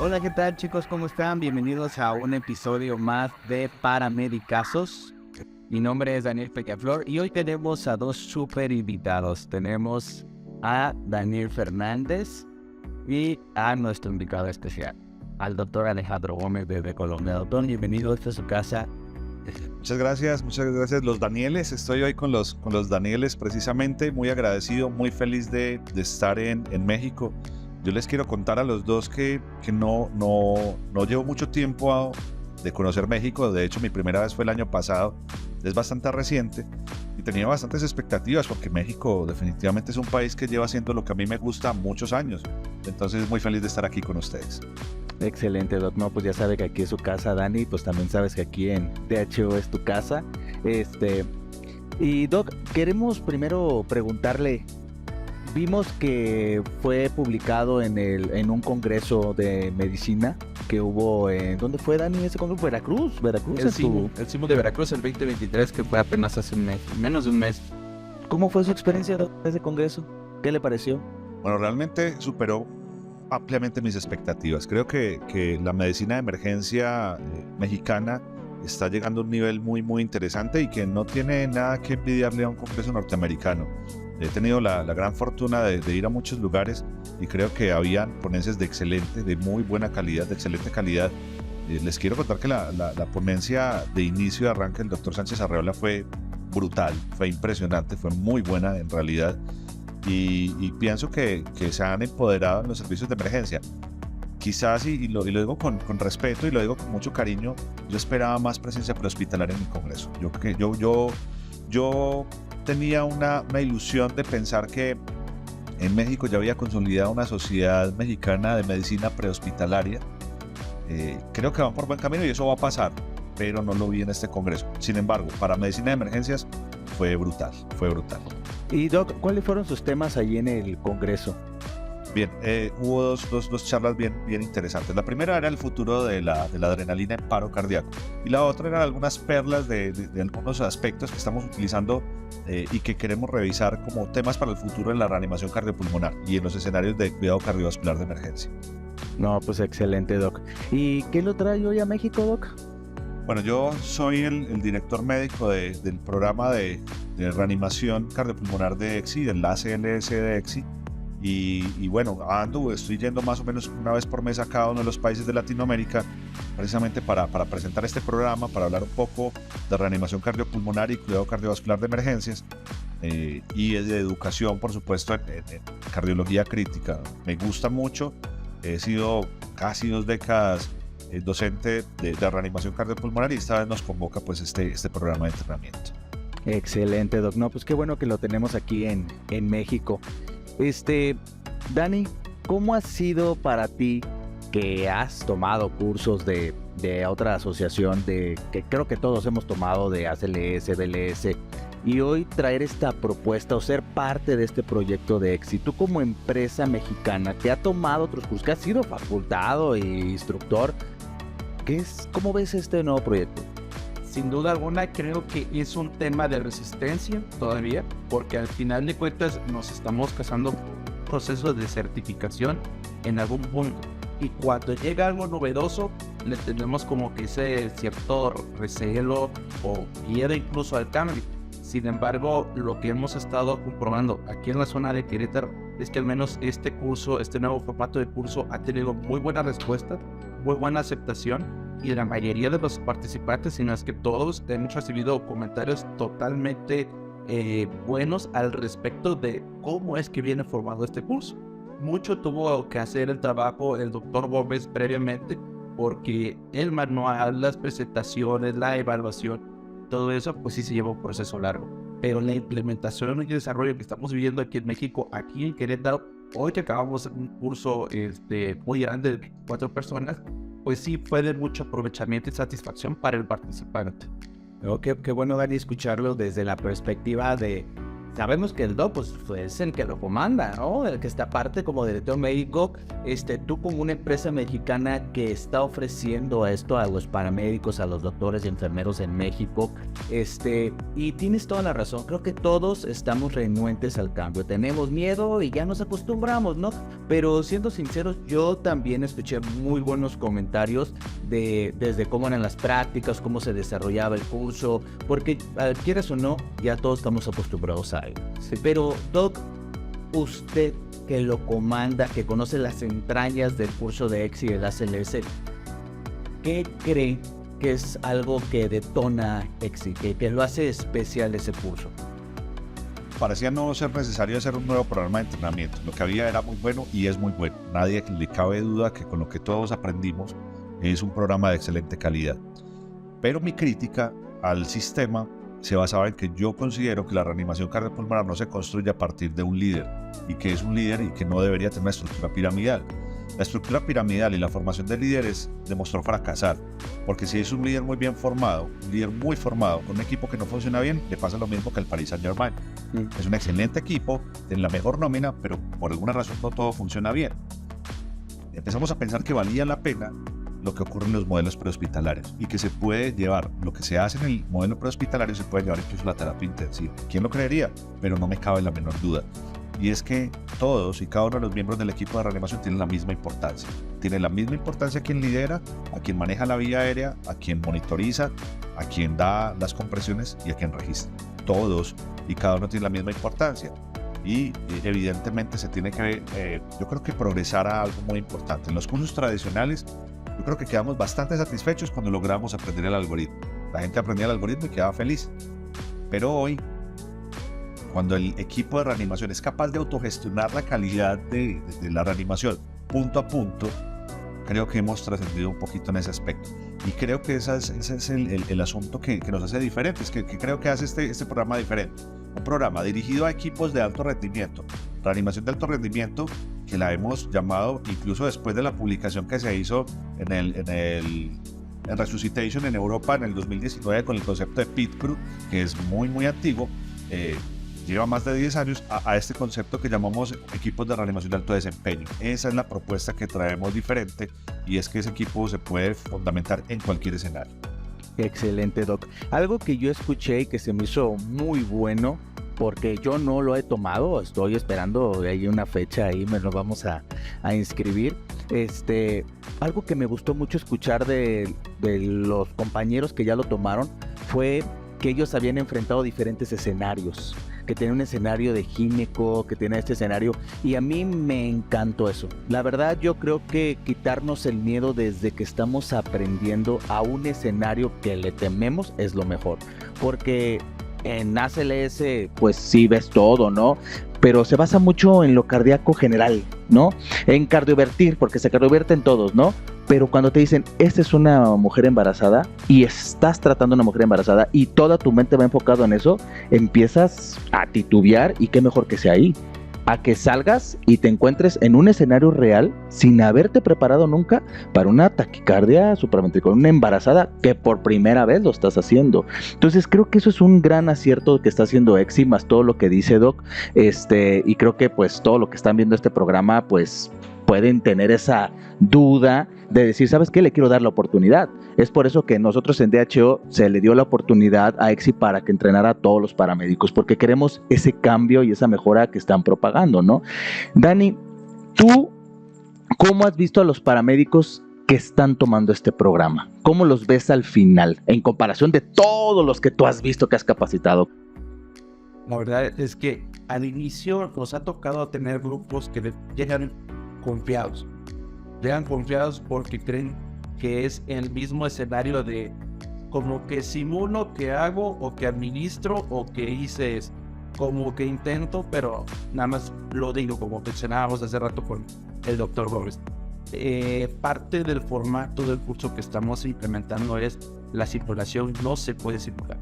Hola, ¿qué tal chicos? ¿Cómo están? Bienvenidos a un episodio más de Paramedicazos. Mi nombre es Daniel Peñaflor y hoy tenemos a dos súper invitados. Tenemos a Daniel Fernández y a nuestro invitado especial, al doctor Alejandro Gómez desde Colombia. Doctor, bienvenido a su casa. Muchas gracias. Los Danieles, estoy hoy con los Danieles precisamente, muy agradecido, muy feliz de estar en México. Yo les quiero contar a los dos que no llevo mucho tiempo de conocer México. De hecho, mi primera vez fue el año pasado, es bastante reciente y tenía bastantes expectativas porque México definitivamente es un país que lleva haciendo lo que a mí me gusta muchos años. Entonces, muy feliz de estar aquí con ustedes. Excelente, Doc. No, pues ya sabe que aquí es su casa, Dani, pues también sabes que aquí en THO es tu casa. Y Doc, queremos primero preguntarle, vimos que fue publicado en un congreso de medicina que hubo en... ¿Dónde fue, Dani, ese congreso? Veracruz. El CIMU de Veracruz, el 2023, que fue apenas hace un mes, menos de un mes. ¿Cómo fue su experiencia, Doc, de ese congreso? ¿Qué le pareció? Bueno, realmente superó ampliamente mis expectativas. Creo que la medicina de emergencia mexicana está llegando a un nivel muy interesante y que no tiene nada que envidiarle a un congreso norteamericano. He tenido la gran fortuna de ir a muchos lugares y creo que habían ponencias de muy buena calidad, de excelente calidad. Les quiero contar que la ponencia de inicio de arranque del doctor Sánchez Arreola fue brutal, fue impresionante, fue muy buena en realidad. Y pienso que se han empoderado en los servicios de emergencia. Quizás, y lo digo con respeto y lo digo con mucho cariño, yo esperaba más presencia prehospitalaria en el Congreso. Yo tenía una ilusión de pensar que en México ya había consolidado una sociedad mexicana de medicina prehospitalaria. Creo que van por buen camino y eso va a pasar, pero no lo vi en este Congreso. Sin embargo, para medicina de emergencias fue brutal. Y Doc, ¿cuáles fueron sus temas allí en el Congreso? Bien, hubo dos charlas bien interesantes. La primera era el futuro de la adrenalina en paro cardíaco y la otra eran algunas perlas de algunos aspectos que estamos utilizando y que queremos revisar como temas para el futuro en la reanimación cardiopulmonar y en los escenarios de cuidado cardiovascular de emergencia. No, pues excelente, Doc. ¿Y qué lo trae hoy a México, Doc? Bueno, yo soy el director médico del programa de reanimación cardiopulmonar de EXI, del ACLS de EXI. Y bueno, estoy yendo más o menos una vez por mes a cada uno de los países de Latinoamérica, precisamente para presentar este programa, para hablar un poco de reanimación cardiopulmonar y cuidado cardiovascular de emergencias, y de educación, por supuesto, en cardiología crítica. Me gusta mucho, he sido casi 2 décadas docente de reanimación cardiopulmonar y esta vez nos convoca pues este programa de entrenamiento. Excelente, Doc. No, pues qué bueno que lo tenemos aquí en México. Dani, ¿cómo ha sido para ti que has tomado cursos de otra asociación que creo que todos hemos tomado, de ACLS, BLS, y hoy traer esta propuesta o ser parte de este proyecto de EXI? Tú como empresa mexicana que ha tomado otros cursos, que has sido facultado e instructor, ¿cómo ves este nuevo proyecto? Sin duda alguna, creo que es un tema de resistencia todavía, porque al final de cuentas nos estamos pasando por un proceso de certificación en algún punto. Y cuando llega algo novedoso, le tenemos como que ese cierto recelo o miedo incluso al cambio. Sin embargo, lo que hemos estado comprobando aquí en la zona de Querétaro es que al menos este curso, este nuevo formato de curso ha tenido muy buena respuesta, muy buena aceptación, y la mayoría de los participantes, si no es que todos, hemos recibido comentarios totalmente buenos al respecto de cómo es que viene formado este curso. Mucho tuvo que hacer el trabajo el doctor Gómez previamente, porque el manual, las presentaciones, la evaluación, todo eso pues sí se lleva un proceso largo. Pero la implementación y desarrollo que estamos viviendo aquí en México, aquí en Querétaro, hoy que acabamos un curso muy grande de 24 personas, pues sí fue de mucho aprovechamiento y satisfacción para el participante. Qué bueno, Dani, escucharlo desde la perspectiva de sabemos que el doc pues es el que lo comanda, ¿no? El que está aparte como director médico. Tú como una empresa mexicana que está ofreciendo esto a los paramédicos, a los doctores y enfermeros en México, y tienes toda la razón, creo que todos estamos renuentes al cambio, tenemos miedo y ya nos acostumbramos, ¿no? Pero siendo sinceros, yo también escuché muy buenos comentarios desde cómo eran las prácticas, cómo se desarrollaba el curso, porque quieras o no, ya todos estamos acostumbrados a ello. Sí. Pero Doc, usted que lo comanda, que conoce las entrañas del curso de EXI y el ACLS, ¿qué cree que es algo que detona EXI, que lo hace especial ese curso? Parecía no ser necesario hacer un nuevo programa de entrenamiento. Lo que había era muy bueno y es muy bueno. Nadie le cabe duda que con lo que todos aprendimos es un programa de excelente calidad. Pero mi crítica al sistema se basaba en que yo considero que la reanimación cardiopulmonar no se construye a partir de un líder, y que es un líder y que no debería tener una estructura piramidal. La estructura piramidal y la formación de líderes demostró fracasar, porque si es un líder muy bien formado, un líder muy formado, con un equipo que no funciona bien, le pasa lo mismo que al Paris Saint-Germain. Es un excelente equipo, tiene la mejor nómina, pero por alguna razón no todo funciona bien. Empezamos a pensar que valía la pena lo que ocurre en los modelos prehospitalarios, y que se puede llevar lo que se hace en el modelo prehospitalario, se puede llevar incluso la terapia intensiva. ¿Quién lo creería? Pero no me cabe la menor duda. Y es que todos y cada uno de los miembros del equipo de reanimación tienen la misma importancia. Tiene la misma importancia quien lidera, a quien maneja la vía aérea, a quien monitoriza, a quien da las compresiones y a quien registra. Todos y cada uno tiene la misma importancia. Y evidentemente se tiene que, yo creo que progresar a algo muy importante. En los cursos tradicionales, yo creo que quedamos bastante satisfechos cuando logramos aprender el algoritmo. La gente aprendía el algoritmo y quedaba feliz. Pero hoy, cuando el equipo de reanimación es capaz de autogestionar la calidad de la reanimación punto a punto, creo que hemos trascendido un poquito en ese aspecto. Y creo que ese es el asunto que nos hace diferentes, que creo que hace este programa diferente. Un programa dirigido a equipos de alto rendimiento, reanimación de alto rendimiento, que la hemos llamado, incluso después de la publicación que se hizo en Resuscitation en Europa en el 2019 con el concepto de Pit Crew, que es muy muy antiguo, lleva más de 10 años a este concepto que llamamos equipos de reanimación de alto desempeño. Esa es la propuesta que traemos diferente, y es que ese equipo se puede fundamentar en cualquier escenario. Excelente, Doc. Algo que yo escuché y que se me hizo muy bueno, porque yo no lo he tomado, estoy esperando, hay una fecha ahí, me lo vamos a inscribir. Algo que me gustó mucho escuchar de los compañeros que ya lo tomaron fue que ellos habían enfrentado diferentes escenarios, que tenía un escenario de gineco, que tenía este escenario, y a mí me encantó eso. La verdad, yo creo que quitarnos el miedo desde que estamos aprendiendo a un escenario que le tememos es lo mejor, porque en ACLS pues sí ves todo, ¿no? Pero se basa mucho en lo cardíaco general, ¿no? En cardiovertir, porque se cardioverten todos, ¿no? Pero cuando te dicen, esta es una mujer embarazada y estás tratando a una mujer embarazada y toda tu mente va enfocado en eso, empiezas a titubear, y qué mejor que sea ahí, a que salgas y te encuentres en un escenario real sin haberte preparado nunca para una taquicardia supraventricular, una embarazada que por primera vez lo estás haciendo. Entonces creo que eso es un gran acierto que está haciendo EXI, más todo lo que dice Doc, y creo que pues todo lo que están viendo este programa pues pueden tener esa duda de decir, ¿sabes qué? Le quiero dar la oportunidad. Es por eso que nosotros en DHO se le dio la oportunidad a EXI para que entrenara a todos los paramédicos, porque queremos ese cambio y esa mejora que están propagando, ¿no? Dani, ¿tú cómo has visto a los paramédicos que están tomando este programa? ¿Cómo los ves al final, en comparación de todos los que tú has visto que has capacitado? La verdad es que al inicio nos ha tocado tener grupos que llegan confiados. Llegan confiados porque creen que es el mismo escenario de como que simulo que hago o que administro o que hice esto. Como que intento, pero nada más lo digo, como mencionábamos hace rato con el doctor Gómez. Parte del formato del curso que estamos implementando es la simulación. No se puede simular.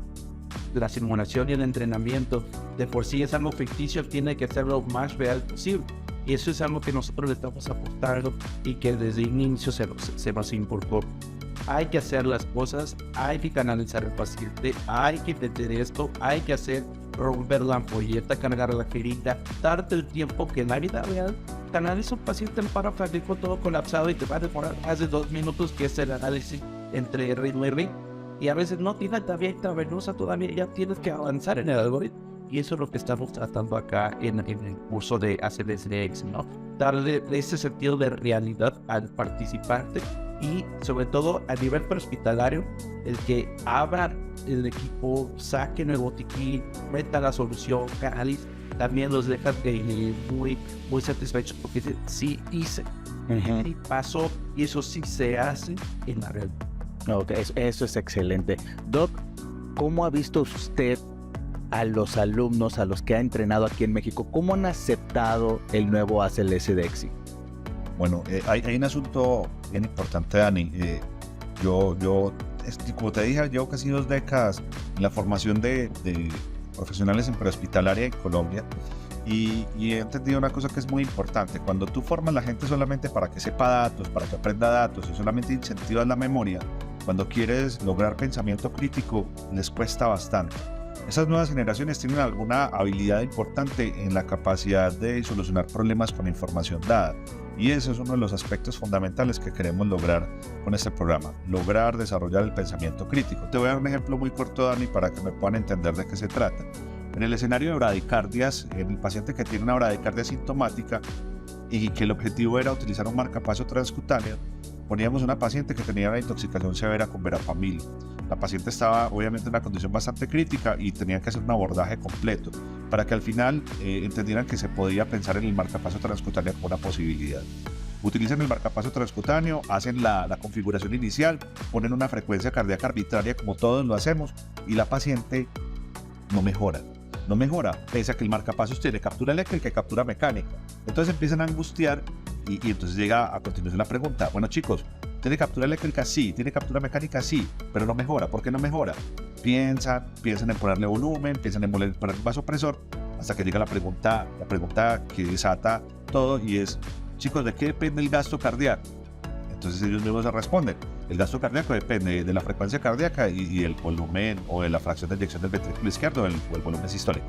La simulación y el entrenamiento de por sí es algo ficticio, tiene que ser lo más real posible. Y eso es algo que nosotros le estamos aportando y que desde el inicio se nos inculcó. Hay que hacer las cosas, hay que canalizar al paciente, hay que entender esto, hay que hacer romper la ampolleta, cargar la jeringa, darte el tiempo que en la vida real canaliza un paciente en paro cardíaco todo colapsado y te va a demorar más de 2 minutos, que es el análisis entre ritmo y ritmo. Y a veces no tiene todavía intravenosa, todavía ya tienes que avanzar en el algoritmo. Y eso es lo que estamos tratando acá en el curso de ACLS, ¿no? Darle ese sentido de realidad al participante y sobre todo a nivel prehospitalario, el que abra el equipo, saquen el botiquín, meta la solución, canaliz, también los dejan muy, muy satisfechos porque dicen, sí hice, sí pasó, y eso sí se hace en la realidad. Ok, eso es excelente. Doc, ¿cómo ha visto usted a los alumnos, a los que ha entrenado aquí en México? ¿Cómo han aceptado el nuevo ACLS de EXI? Bueno, hay un asunto bien importante, Dani. Como te dije, llevo casi 2 décadas en la formación de profesionales en prehospitalaria en Colombia, y he entendido una cosa que es muy importante. Cuando tú formas a la gente solamente para que sepa datos, para que aprenda datos y solamente incentivas la memoria, cuando quieres lograr pensamiento crítico, les cuesta bastante. Esas nuevas generaciones tienen alguna habilidad importante en la capacidad de solucionar problemas con información dada, y eso es uno de los aspectos fundamentales que queremos lograr con este programa, lograr desarrollar el pensamiento crítico. Te voy a dar un ejemplo muy corto, Dani, para que me puedan entender de qué se trata. En el escenario de bradicardias, en el paciente que tiene una bradicardia sintomática y que el objetivo era utilizar un marcapaso transcutáneo, poníamos una paciente que tenía una intoxicación severa con verapamil. La paciente estaba obviamente en una condición bastante crítica y tenían que hacer un abordaje completo para que al final entendieran que se podía pensar en el marcapaso transcutáneo como una posibilidad. Utilizan el marcapaso transcutáneo, hacen la configuración inicial, ponen una frecuencia cardíaca arbitraria como todos lo hacemos, y la paciente no mejora, pese a que el marcapasos tiene captura eléctrica y captura mecánica. Entonces empiezan a angustiar y entonces llega a continuación la pregunta: bueno, chicos, ¿tiene captura eléctrica? Sí. ¿Tiene captura mecánica? Sí, pero no mejora. ¿Por qué no mejora? Piensan en ponerle volumen, piensan en poner el vasopresor, hasta que llega la pregunta que desata todo, y es: chicos, ¿de qué depende el gasto cardíaco? Entonces ellos mismos se responden: el gasto cardíaco depende de la frecuencia cardíaca y el volumen o de la fracción de eyección del ventrículo izquierdo o el volumen sistólico.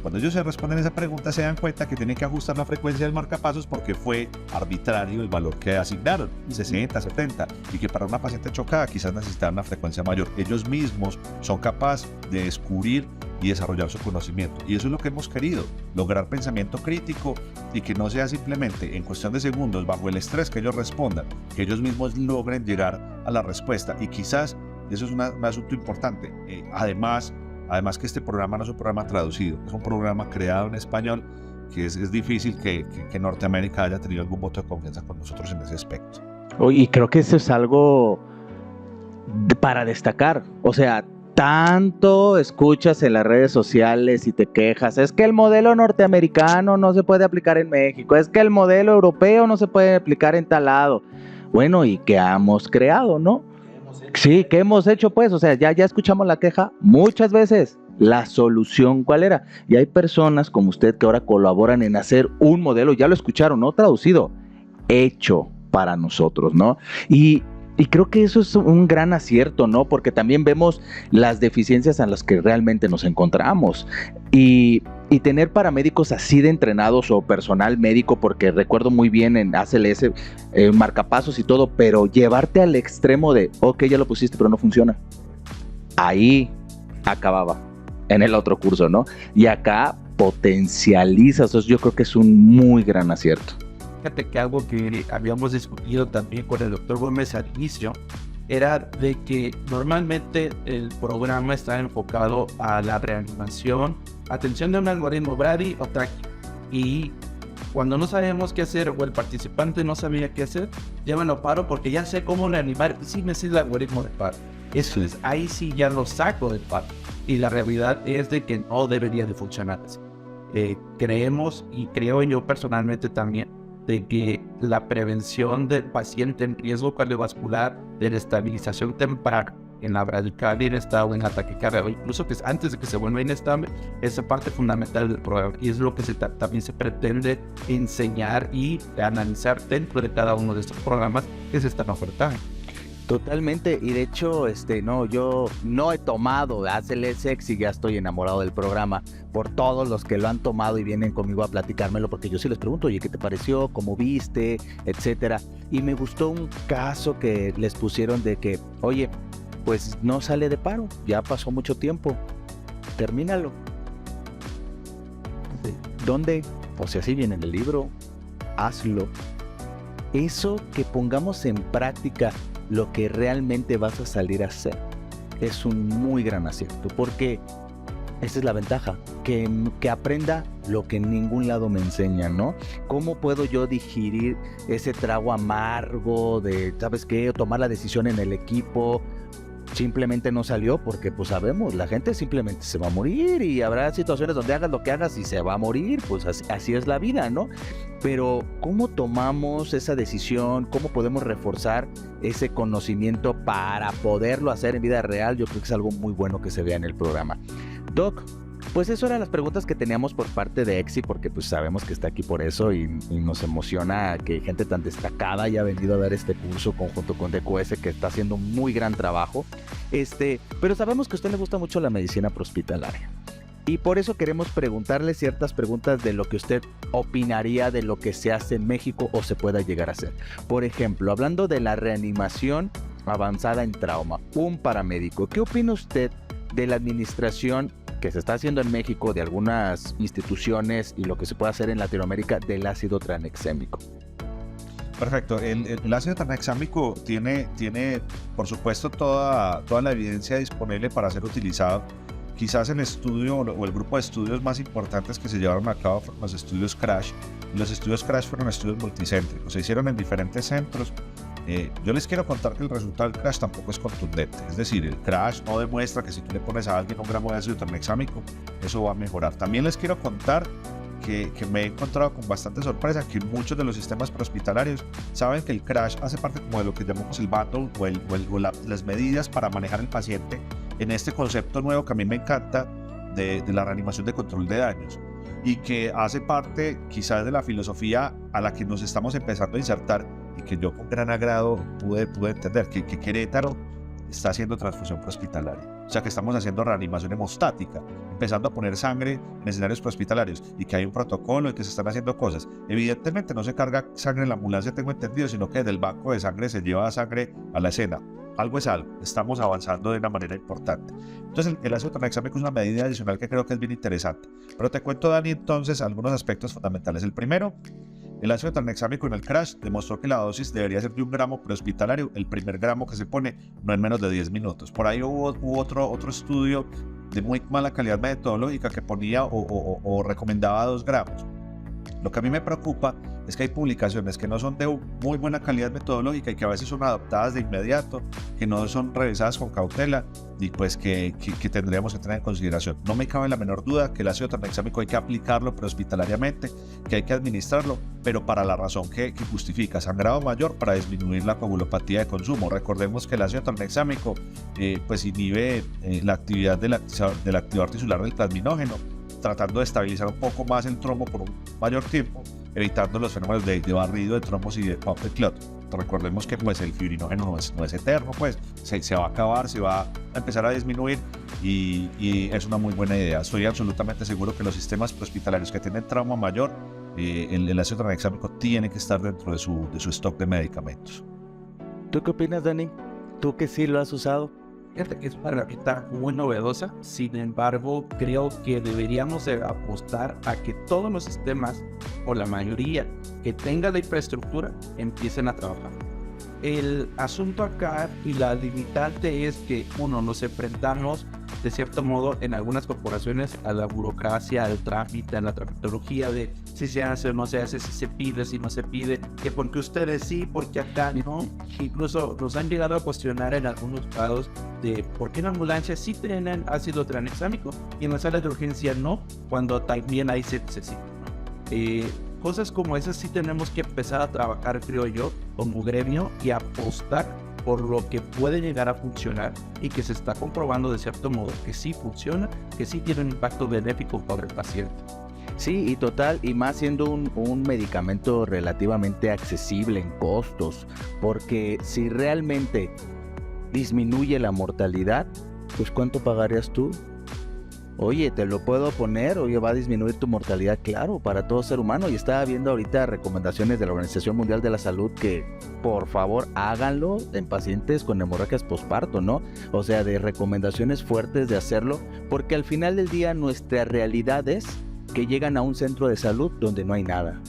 Cuando ellos se responden esa pregunta, se dan cuenta que tienen que ajustar la frecuencia del marcapasos porque fue arbitrario el valor que asignaron, 60, 70, y que para una paciente chocada quizás necesitaban una frecuencia mayor. Ellos mismos son capaces de descubrir y desarrollar su conocimiento, y eso es lo que hemos querido, lograr pensamiento crítico, y que no sea simplemente en cuestión de segundos, bajo el estrés, que ellos respondan, que ellos mismos logren llegar a la respuesta. Y quizás eso es un asunto importante. Además que este programa no es un programa traducido, es un programa creado en español, que es difícil que Norteamérica haya tenido algún voto de confianza con nosotros en ese aspecto. Y creo que eso es algo para destacar. O sea, tanto escuchas en las redes sociales y te quejas: es que el modelo norteamericano no se puede aplicar en México, es que el modelo europeo no se puede aplicar en tal lado. Bueno, ¿y qué hemos creado, no? Sí, ¿qué hemos hecho pues? O sea, ya escuchamos la queja muchas veces. La solución, ¿cuál era? Y hay personas como usted que ahora colaboran en hacer un modelo, ya lo escucharon, no traducido, hecho para nosotros, ¿no? Y creo que eso es un gran acierto, ¿no? Porque también vemos las deficiencias en las que realmente nos encontramos. Y tener paramédicos así de entrenados, o personal médico, porque recuerdo muy bien en ACLS, marcapasos y todo, pero llevarte al extremo de: ok, ya lo pusiste, pero no funciona. Ahí acababa en el otro curso, ¿no? Y acá potencializas. Entonces yo creo que es un muy gran acierto. Fíjate que algo que habíamos discutido también con el doctor Gómez al inicio era de que normalmente el programa está enfocado a la reanimación, atención de un algoritmo Brady o TACI, y cuando no sabemos qué hacer o el participante no sabía qué hacer, llévenlo a paro porque ya sé cómo reanimar y sí me sé el algoritmo de paro. Eso es, ahí sí ya lo saco del paro, y la realidad es de que no debería de funcionar así. Creemos, y creo yo personalmente también, de que la prevención del paciente en riesgo cardiovascular, de la estabilización temprana en la bradicardia inestable, en la taquicardia, o incluso que antes de que se vuelva inestable, es parte fundamental del programa, y es lo que también se pretende enseñar y analizar dentro de cada uno de estos programas que se están ofertando. Totalmente, y de hecho, no, yo no he tomado ACLS y ya estoy enamorado del programa por todos los que lo han tomado y vienen conmigo a platicármelo, porque yo sí les pregunto, oye, ¿qué te pareció? ¿Cómo viste? Etcétera. Y me gustó un caso que les pusieron de que, oye, pues no sale de paro, ya pasó mucho tiempo, termínalo. Sí. ¿Dónde? O sea, así viene en el libro, hazlo. Eso que pongamos en práctica lo que realmente vas a salir a hacer es un muy gran acierto, porque esa es la ventaja, que aprenda lo que en ningún lado me enseñan, ¿no? ¿Cómo puedo yo digerir ese trago amargo de, ¿sabes qué? Tomar la decisión en el equipo. Simplemente no salió porque pues sabemos, la gente simplemente se va a morir y habrá situaciones donde hagas lo que hagas y se va a morir, pues así es la vida, ¿no? Pero ¿cómo tomamos esa decisión? ¿Cómo podemos reforzar ese conocimiento para poderlo hacer en vida real? Yo creo que es algo muy bueno que se vea en el programa. Doc, pues eso eran las preguntas que teníamos por parte de EXI, porque pues sabemos que está aquí por eso y nos emociona que gente tan destacada haya venido a dar este curso conjunto con DQS, que está haciendo un muy gran trabajo. Pero sabemos que a usted le gusta mucho la medicina prehospitalaria. Y por eso queremos preguntarle ciertas preguntas de lo que usted opinaría de lo que se hace en México o se pueda llegar a hacer. Por ejemplo, hablando de la reanimación avanzada en trauma, un paramédico, ¿qué opina usted de la administración que se está haciendo en México de algunas instituciones y lo que se puede hacer en Latinoamérica del ácido tranexámico? Perfecto. El ácido tranexámico tiene, por supuesto, toda la evidencia disponible para ser utilizado. Quizás el estudio o el grupo de estudios más importantes que se llevaron a cabo fueron los estudios CRASH. Los estudios CRASH fueron estudios multicéntricos, se hicieron en diferentes centros. Yo les quiero contar que el resultado del CRASH tampoco es contundente. Es decir, el CRASH no demuestra que si tú le pones a alguien 1 gramo de ácido tranexámico, eso va a mejorar. También les quiero contar que me he encontrado con bastante sorpresa que muchos de los sistemas prehospitalarios saben que el CRASH hace parte como de lo que llamamos el bundle o las medidas para manejar al paciente en este concepto nuevo que a mí me encanta de la reanimación de control de daños, y que hace parte quizás de la filosofía a la que nos estamos empezando a insertar, y que yo con gran agrado pude entender que Querétaro está haciendo transfusión prehospitalaria. O sea, que estamos haciendo reanimación hemostática, empezando a poner sangre en escenarios prehospitalarios, y que hay un protocolo y que se están haciendo cosas. Evidentemente no se carga sangre en la ambulancia, tengo entendido, sino que del banco de sangre se lleva sangre a la escena. Algo es algo, estamos avanzando de una manera importante. Entonces el ácido tranexámico es una medida adicional que creo que es bien interesante. Pero te cuento, Dani, entonces algunos aspectos fundamentales. El primero, el ácido tranexámico en el CRASH demostró que la dosis debería ser de 1 gramo prehospitalario, el primer gramo que se pone no en menos de 10 minutos. Por ahí hubo otro estudio de muy mala calidad metodológica que ponía o recomendaba 2 gramos. Lo que a mí me preocupa es que hay publicaciones que no son de muy buena calidad metodológica y que a veces son adoptadas de inmediato, que no son revisadas con cautela y pues que tendríamos que tener en consideración. No me cabe la menor duda que el ácido tranexámico hay que aplicarlo prehospitalariamente, que hay que administrarlo, pero para la razón que justifica: sangrado mayor para disminuir la coagulopatía de consumo. Recordemos que el ácido tranexámico pues inhibe la actividad del activador tisular del plasminógeno, tratando de estabilizar un poco más el trombo por un mayor tiempo, evitando los fenómenos de barrido de trombos y de puppet clot. Recordemos que pues el fibrinógeno no es eterno, pues se va a acabar, se va a empezar a disminuir y es una muy buena idea. Estoy absolutamente seguro que los sistemas prehospitalarios que tienen trauma mayor, el ácido tranexámico tiene que estar dentro de su stock de medicamentos. ¿Tú qué opinas, Dani? ¿Tú que sí lo has usado? Fíjate que es una herramienta muy novedosa. Sin embargo, creo que deberíamos apostar a que todos los sistemas, o la mayoría, que tengan la infraestructura, empiecen a trabajar. El asunto acá y la limitante es que, uno, nos enfrentamos de cierto modo en algunas corporaciones a la burocracia, al trámite, a la tramitología de si se hace o no se hace, si se pide, si no se pide, que porque ustedes sí, porque acá no. Incluso nos han llegado a cuestionar en algunos casos de por qué en ambulancias sí tienen ácido tranexámico y en las salas de urgencia no, cuando también ahí se necesita, ¿no? Cosas como esas sí tenemos que empezar a trabajar, creo yo, como gremio, y apostar por lo que puede llegar a funcionar y que se está comprobando de cierto modo que sí funciona, que sí tiene un impacto benéfico para el paciente. Sí, y total, y más siendo un medicamento relativamente accesible en costos, porque si realmente disminuye la mortalidad, pues ¿cuánto pagarías tú? Oye, ¿te lo puedo poner? Oye, ¿va a disminuir tu mortalidad? Claro, para todo ser humano. Y estaba viendo ahorita recomendaciones de la Organización Mundial de la Salud que, por favor, háganlo en pacientes con hemorragias posparto, ¿no? O sea, de recomendaciones fuertes de hacerlo, porque al final del día nuestra realidad es que llegan a un centro de salud donde no hay nada.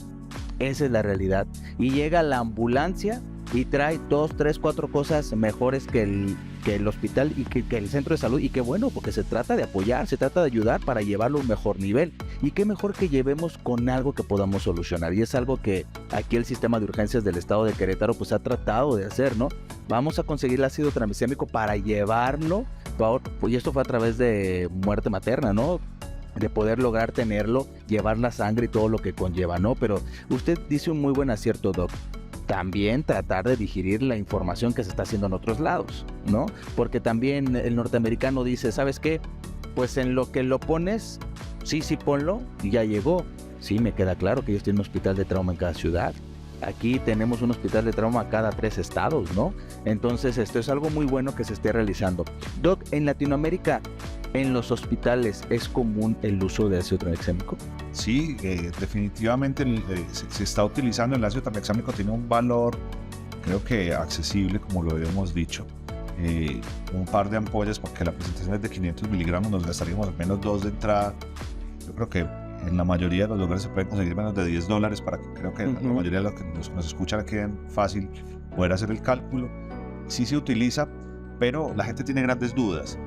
Esa es la realidad. Y llega la ambulancia y trae 2, 3, 4 cosas mejores que el hospital y que el centro de salud, y qué bueno, porque se trata de apoyar, se trata de ayudar para llevarlo a un mejor nivel, y qué mejor que llevemos con algo que podamos solucionar, y es algo que aquí el sistema de urgencias del estado de Querétaro pues ha tratado de hacer, ¿no? Vamos a conseguir el ácido tranexámico para llevarlo, y esto fue a través de muerte materna, ¿no? De poder lograr tenerlo, llevar la sangre y todo lo que conlleva, ¿no? Pero usted dice un muy buen acierto, Doc. También tratar de digerir la información que se está haciendo en otros lados, ¿no? Porque también el norteamericano dice, ¿sabes qué? Pues en lo que lo pones, sí, ponlo, y ya llegó. Sí, me queda claro que ellos tienen un hospital de trauma en cada ciudad. Aquí tenemos un hospital de trauma cada 3 estados, ¿no? Entonces esto es algo muy bueno que se esté realizando. Doc, en Latinoamérica, ¿en los hospitales es común el uso de ácido tranexámico? Sí, definitivamente se está utilizando. El ácido tranexámico, tiene un valor, creo que accesible, como lo habíamos dicho. Un par de ampollas, porque la presentación es de 500 miligramos, nos gastaríamos al menos 2 de entrada. Yo creo que en la mayoría de los lugares se pueden conseguir menos de $10, para que creo que la mayoría de los que nos escuchan queden fácil poder hacer el cálculo. Sí se utiliza, pero la gente tiene grandes dudas.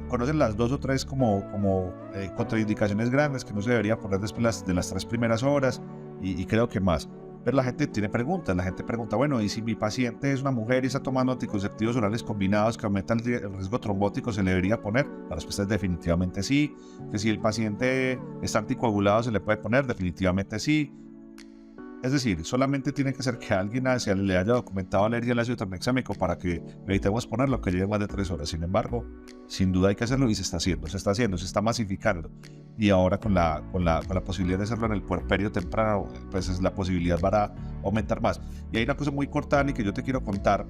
Conocen las 2 o 3 como contraindicaciones grandes que no se debería poner después de las 3 primeras horas, y creo que más. Pero la gente tiene preguntas. La gente pregunta, bueno, ¿y si mi paciente es una mujer y está tomando anticonceptivos orales combinados que aumentan el riesgo trombótico, se le debería poner? La respuesta es definitivamente sí. Que si el paciente está anticoagulado, se le puede poner, definitivamente sí. Es decir, solamente tiene que ser que alguien le haya documentado alergia al ácido tranexámico para que evitemos ponerlo, que lleve más de 3 horas. Sin embargo, sin duda hay que hacerlo, y se está está masificando. Y ahora con la posibilidad de hacerlo en el puerperio temprano, pues la posibilidad va a aumentar más. Y hay una cosa muy corta, y que yo te quiero contar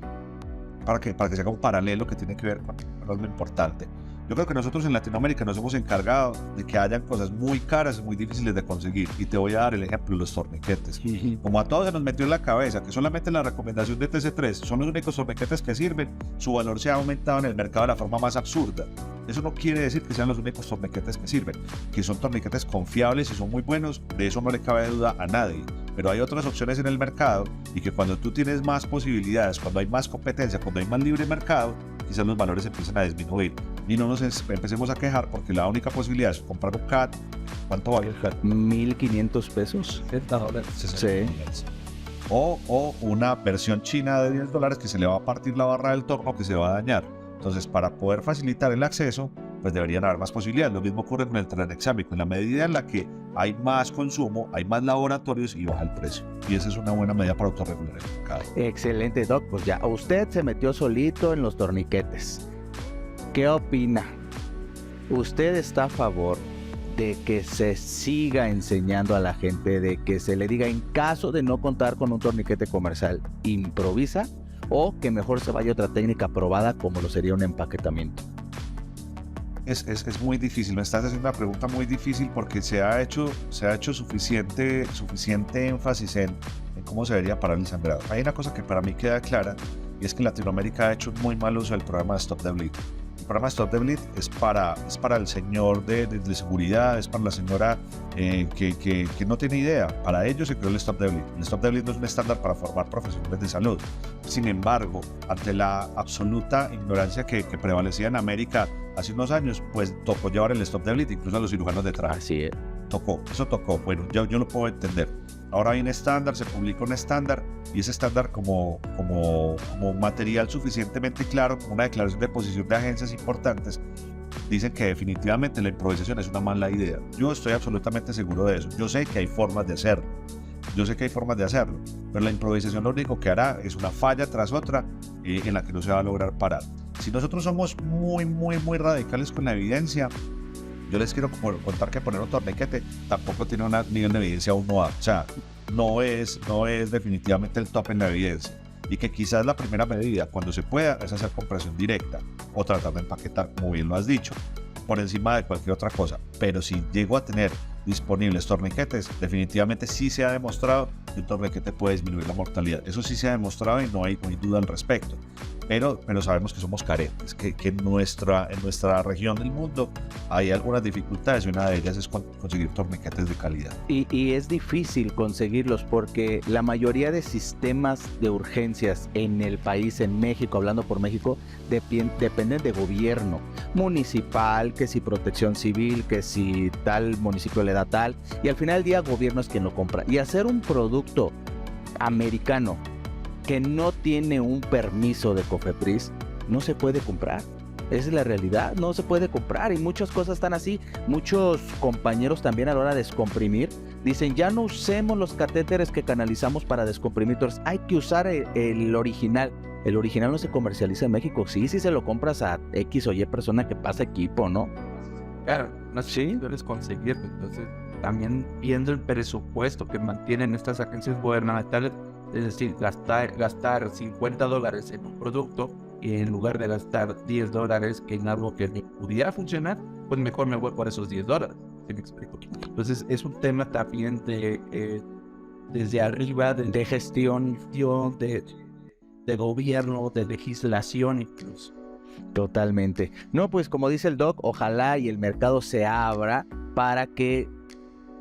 para que se haga un paralelo que tiene que ver con lo importante. Yo creo que nosotros en Latinoamérica nos hemos encargado de que hayan cosas muy caras y muy difíciles de conseguir. Y te voy a dar el ejemplo de los torniquetes. Como a todos se nos metió en la cabeza que solamente la recomendación de TC3 son los únicos torniquetes que sirven, su valor se ha aumentado en el mercado de la forma más absurda. Eso no quiere decir que sean los únicos torniquetes que sirven, que son torniquetes confiables y son muy buenos, de eso no le cabe duda a nadie. Pero hay otras opciones en el mercado, y que cuando tú tienes más posibilidades, cuando hay más competencia, cuando hay más libre mercado, quizás los valores empiezan a disminuir. Y no nos empecemos a quejar, porque la única posibilidad es comprar un CAT. ¿Cuánto vale el CAT? $1,500. $60. Sí. O una versión china de $10 que se le va a partir la barra del torno, que se va a dañar. Entonces, para poder facilitar el acceso, pues deberían haber más posibilidades. Lo mismo ocurre con el tranexámico. En la medida en la que hay más consumo, hay más laboratorios y baja el precio. Y esa es una buena medida para autorregular el mercado. Excelente, Doc. Pues ya usted se metió solito en los torniquetes. ¿Qué opina? ¿Usted está a favor de que se siga enseñando a la gente, de que se le diga, en caso de no contar con un torniquete comercial, improvisa, o que mejor se vaya otra técnica probada como lo sería un empaquetamiento? Es muy difícil. Me estás haciendo una pregunta muy difícil, porque se ha hecho suficiente énfasis en cómo se debería parar el sangrado. Hay una cosa que para mí queda clara, y es que Latinoamérica ha hecho un muy mal uso del programa de Stop the Bleed. El programa Stop the Bleed es para el señor de seguridad, es para la señora que no tiene idea. Para ellos se creó el Stop the Bleed. El Stop the Bleed no es un estándar para formar profesionales de salud. Sin embargo, ante la absoluta ignorancia que prevalecía en América hace unos años, pues tocó llevar el Stop the Bleed, incluso a los cirujanos de traje. Así es. Eso tocó. Bueno, yo lo puedo entender. Ahora hay un estándar, se publica un estándar, y ese estándar como material suficientemente claro, como una declaración de posición de agencias importantes, dicen que definitivamente la improvisación es una mala idea. Yo estoy absolutamente seguro de eso. Yo sé que hay formas de hacerlo. Pero la improvisación lo único que hará es una falla tras otra, en la que no se va a lograr parar. Si nosotros somos muy radicales con la evidencia, yo les quiero contar que poner un torniquete tampoco tiene un nivel de evidencia 1A. O sea, no es definitivamente el top en la evidencia. y que quizás la primera medida, cuando se pueda, es hacer compresión directa o tratar de empaquetar, como bien lo has dicho, por encima de cualquier otra cosa. Pero si llego a tener disponibles torniquetes, definitivamente sí se ha demostrado que un torniquete puede disminuir la mortalidad. Eso sí se ha demostrado y no hay duda al respecto. Pero sabemos que somos carentes, que en nuestra región del mundo hay algunas dificultades y una de ellas es conseguir torniquetes de calidad. Y es difícil conseguirlos porque la mayoría de sistemas de urgencias en el país, en México, hablando por México, dependen de gobierno municipal, que si protección civil, que si tal municipio le da tal, y al final del día gobierno es quien lo compra. Y hacer un producto americano que no tiene un permiso de COFEPRIS, no se puede comprar. Esa es la realidad, no se puede comprar y muchas cosas están así. Muchos compañeros también a la hora de descomprimir dicen, ya no usemos los catéteres que canalizamos para descomprimir, entonces hay que usar el original. El original no se comercializa en México, sí se lo compras a X o Y persona que pasa equipo, ¿no? Claro, no sé si puedes conseguirlo, entonces también viendo el presupuesto que mantienen estas agencias gubernamentales, es decir, gastar $50 en un producto y en lugar de gastar $10 en algo que me pudiera funcionar, pues mejor me voy por esos $10, ¿sí me explico? Entonces es un tema también de desde arriba, de gestión, de gobierno, de legislación incluso. Totalmente. No, pues como dice el doc, ojalá y el mercado se abra para que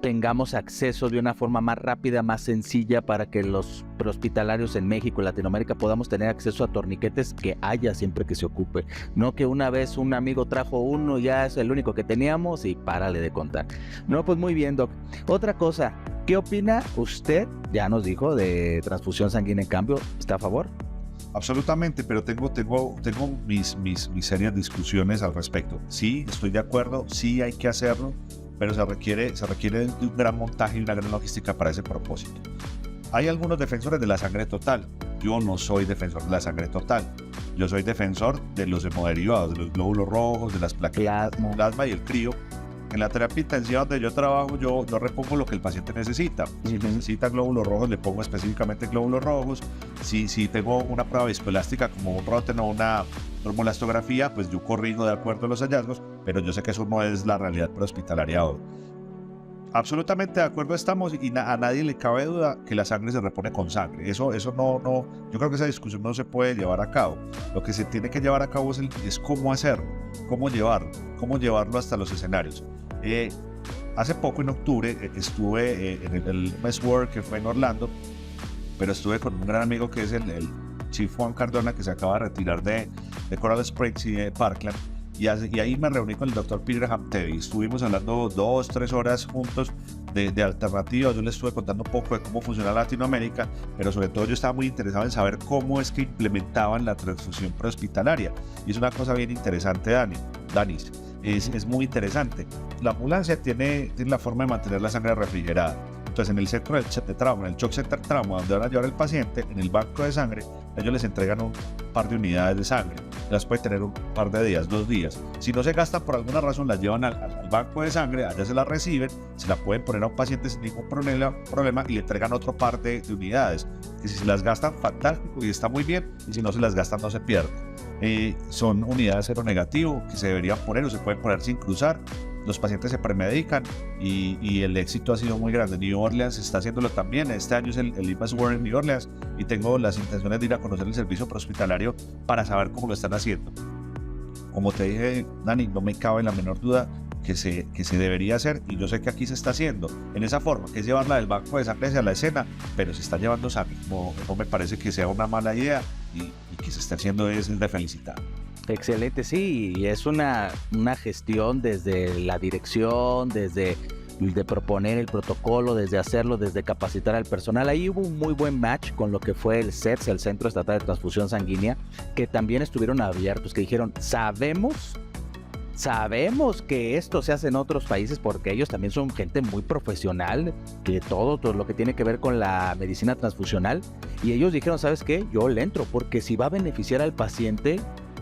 tengamos acceso de una forma más rápida, más sencilla, para que los prehospitalarios en México y Latinoamérica podamos tener acceso a torniquetes que haya siempre que se ocupe. No que una vez un amigo trajo uno, ya es el único que teníamos y párale de contar. No, pues muy bien, doc. Otra cosa, ¿qué opina usted? Ya nos dijo de transfusión sanguínea en cambio, ¿está a favor? Absolutamente, pero tengo mis serias discusiones al respecto. Sí, estoy de acuerdo, sí hay que hacerlo, pero se requiere de un gran montaje y una gran logística para ese propósito. Hay algunos defensores de la sangre total. Yo no soy defensor de la sangre total. Yo soy defensor de los hemoderivados, de los glóbulos rojos, de las plaquetas, plasma y el crío. En la terapia intensiva donde yo trabajo, yo repongo lo que el paciente necesita. Si necesita glóbulos rojos, le pongo específicamente glóbulos rojos. Si tengo una prueba viscoelástica como un Roten o una normolastografía, pues yo corrijo de acuerdo a los hallazgos, pero yo sé que eso no es la realidad prehospitalaria hoy. Absolutamente de acuerdo estamos y a nadie le cabe duda que la sangre se repone con sangre. Eso no, yo creo que esa discusión no se puede llevar a cabo. Lo que se tiene que llevar a cabo es cómo hacerlo, cómo llevarlo hasta los escenarios. Hace poco en octubre estuve en el MES World que fue en Orlando, pero estuve con un gran amigo que es el Chief Juan Cardona, que se acaba de retirar de Coral Springs y de Parkland. Y ahí me reuní con el doctor Peter Hamtevi. Estuvimos hablando 2-3 horas juntos de alternativas. Yo les estuve contando un poco de cómo funciona Latinoamérica, pero sobre todo yo estaba muy interesado en saber cómo es que implementaban la transfusión prehospitalaria. Y es una cosa bien interesante, Danis. Es muy interesante. La ambulancia tiene la forma de mantener la sangre refrigerada. Entonces, en el centro de trauma, en el Shock Center Trauma, donde van a llevar al paciente, en el banco de sangre, ellos les entregan un par de unidades de sangre. Las pueden tener un par de días, 2 días. Si no se gastan por alguna razón, las llevan al banco de sangre, allá se las reciben, se la pueden poner a un paciente sin ningún problema y le entregan otro par de unidades. Que si se las gastan, fantástico y está muy bien, y si no se las gastan, no se pierden. Son unidades cero negativo que se deberían poner o se pueden poner sin cruzar. Los pacientes se premedican y el éxito ha sido muy grande. New Orleans está haciéndolo también. Este año es el IMAS World en New Orleans y tengo las intenciones de ir a conocer el servicio prehospitalario para saber cómo lo están haciendo. Como te dije, Dani, no me cabe la menor duda que se debería hacer y yo sé que aquí se está haciendo en esa forma, que es llevarla del banco de sangre hacia la escena, pero se está llevando sangre. No me parece que sea una mala idea y que se está haciendo es de felicitar. Excelente, sí, y es una gestión desde la dirección, desde de proponer el protocolo, desde hacerlo, desde capacitar al personal. Ahí hubo un muy buen match con lo que fue el CETS, el Centro Estatal de Transfusión Sanguínea, que también estuvieron abiertos, que dijeron, sabemos que esto se hace en otros países porque ellos también son gente muy profesional, que todo lo que tiene que ver con la medicina transfusional, y ellos dijeron, ¿sabes qué? Yo le entro, porque si va a beneficiar al paciente,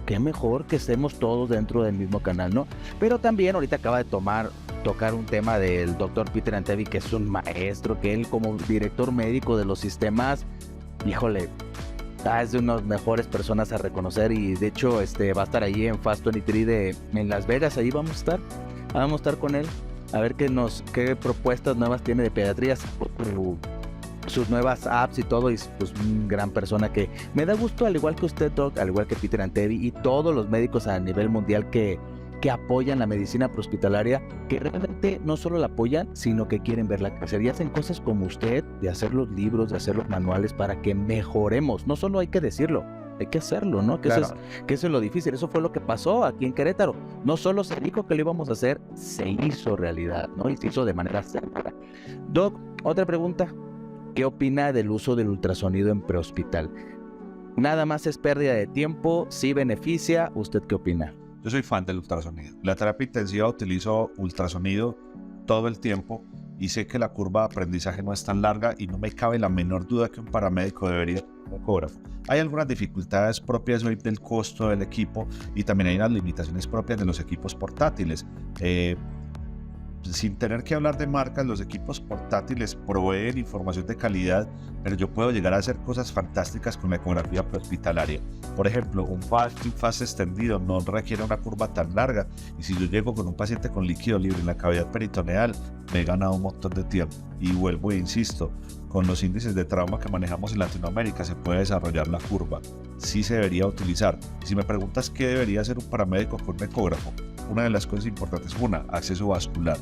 qué mejor que estemos todos dentro del mismo canal, ¿no? Pero también ahorita acaba de tocar un tema del doctor Peter Hamtevi, que es un maestro, que él como director médico de los sistemas, híjole, Es de unas mejores personas a reconocer y de hecho va a estar ahí en Fast 23 en Las Vegas, ahí vamos a estar con él, a ver qué propuestas nuevas tiene de pediatría, sus nuevas apps y todo, y pues una gran persona que me da gusto, al igual que usted, Doc, al igual que Peter Antebi y todos los médicos a nivel mundial que apoyan la medicina prehospitalaria, que realmente no solo la apoyan, sino que quieren verla crecer y hacen cosas como usted, de hacer los libros, de hacer los manuales para que mejoremos. No solo hay que decirlo, hay que hacerlo, ¿no? Que, Claro. eso es lo difícil. Eso fue lo que pasó aquí en Querétaro. No solo se dijo que lo íbamos a hacer, se hizo realidad, ¿no? Y se hizo de manera segura. Doc, otra pregunta. ¿Qué opina del uso del ultrasonido en prehospital? ¿Nada más es pérdida de tiempo? ¿Sí beneficia? ¿Usted qué opina? Yo soy fan del ultrasonido. La terapia intensiva utilizo ultrasonido todo el tiempo y sé que la curva de aprendizaje no es tan larga y no me cabe la menor duda que un paramédico debería tener un ecógrafo. Hay algunas dificultades propias hoy del costo del equipo y también hay unas limitaciones propias de los equipos portátiles. Sin tener que hablar de marcas, los equipos portátiles proveen información de calidad, pero yo puedo llegar a hacer cosas fantásticas con la ecografía prehospitalaria. Por ejemplo, un FAST extendido no requiere una curva tan larga y si yo llego con un paciente con líquido libre en la cavidad peritoneal, me he ganado un montón de tiempo. Y vuelvo e insisto, con los índices de trauma que manejamos en Latinoamérica se puede desarrollar la curva. Sí se debería utilizar. Y si me preguntas qué debería hacer un paramédico con un ecógrafo, una de las cosas importantes, acceso vascular.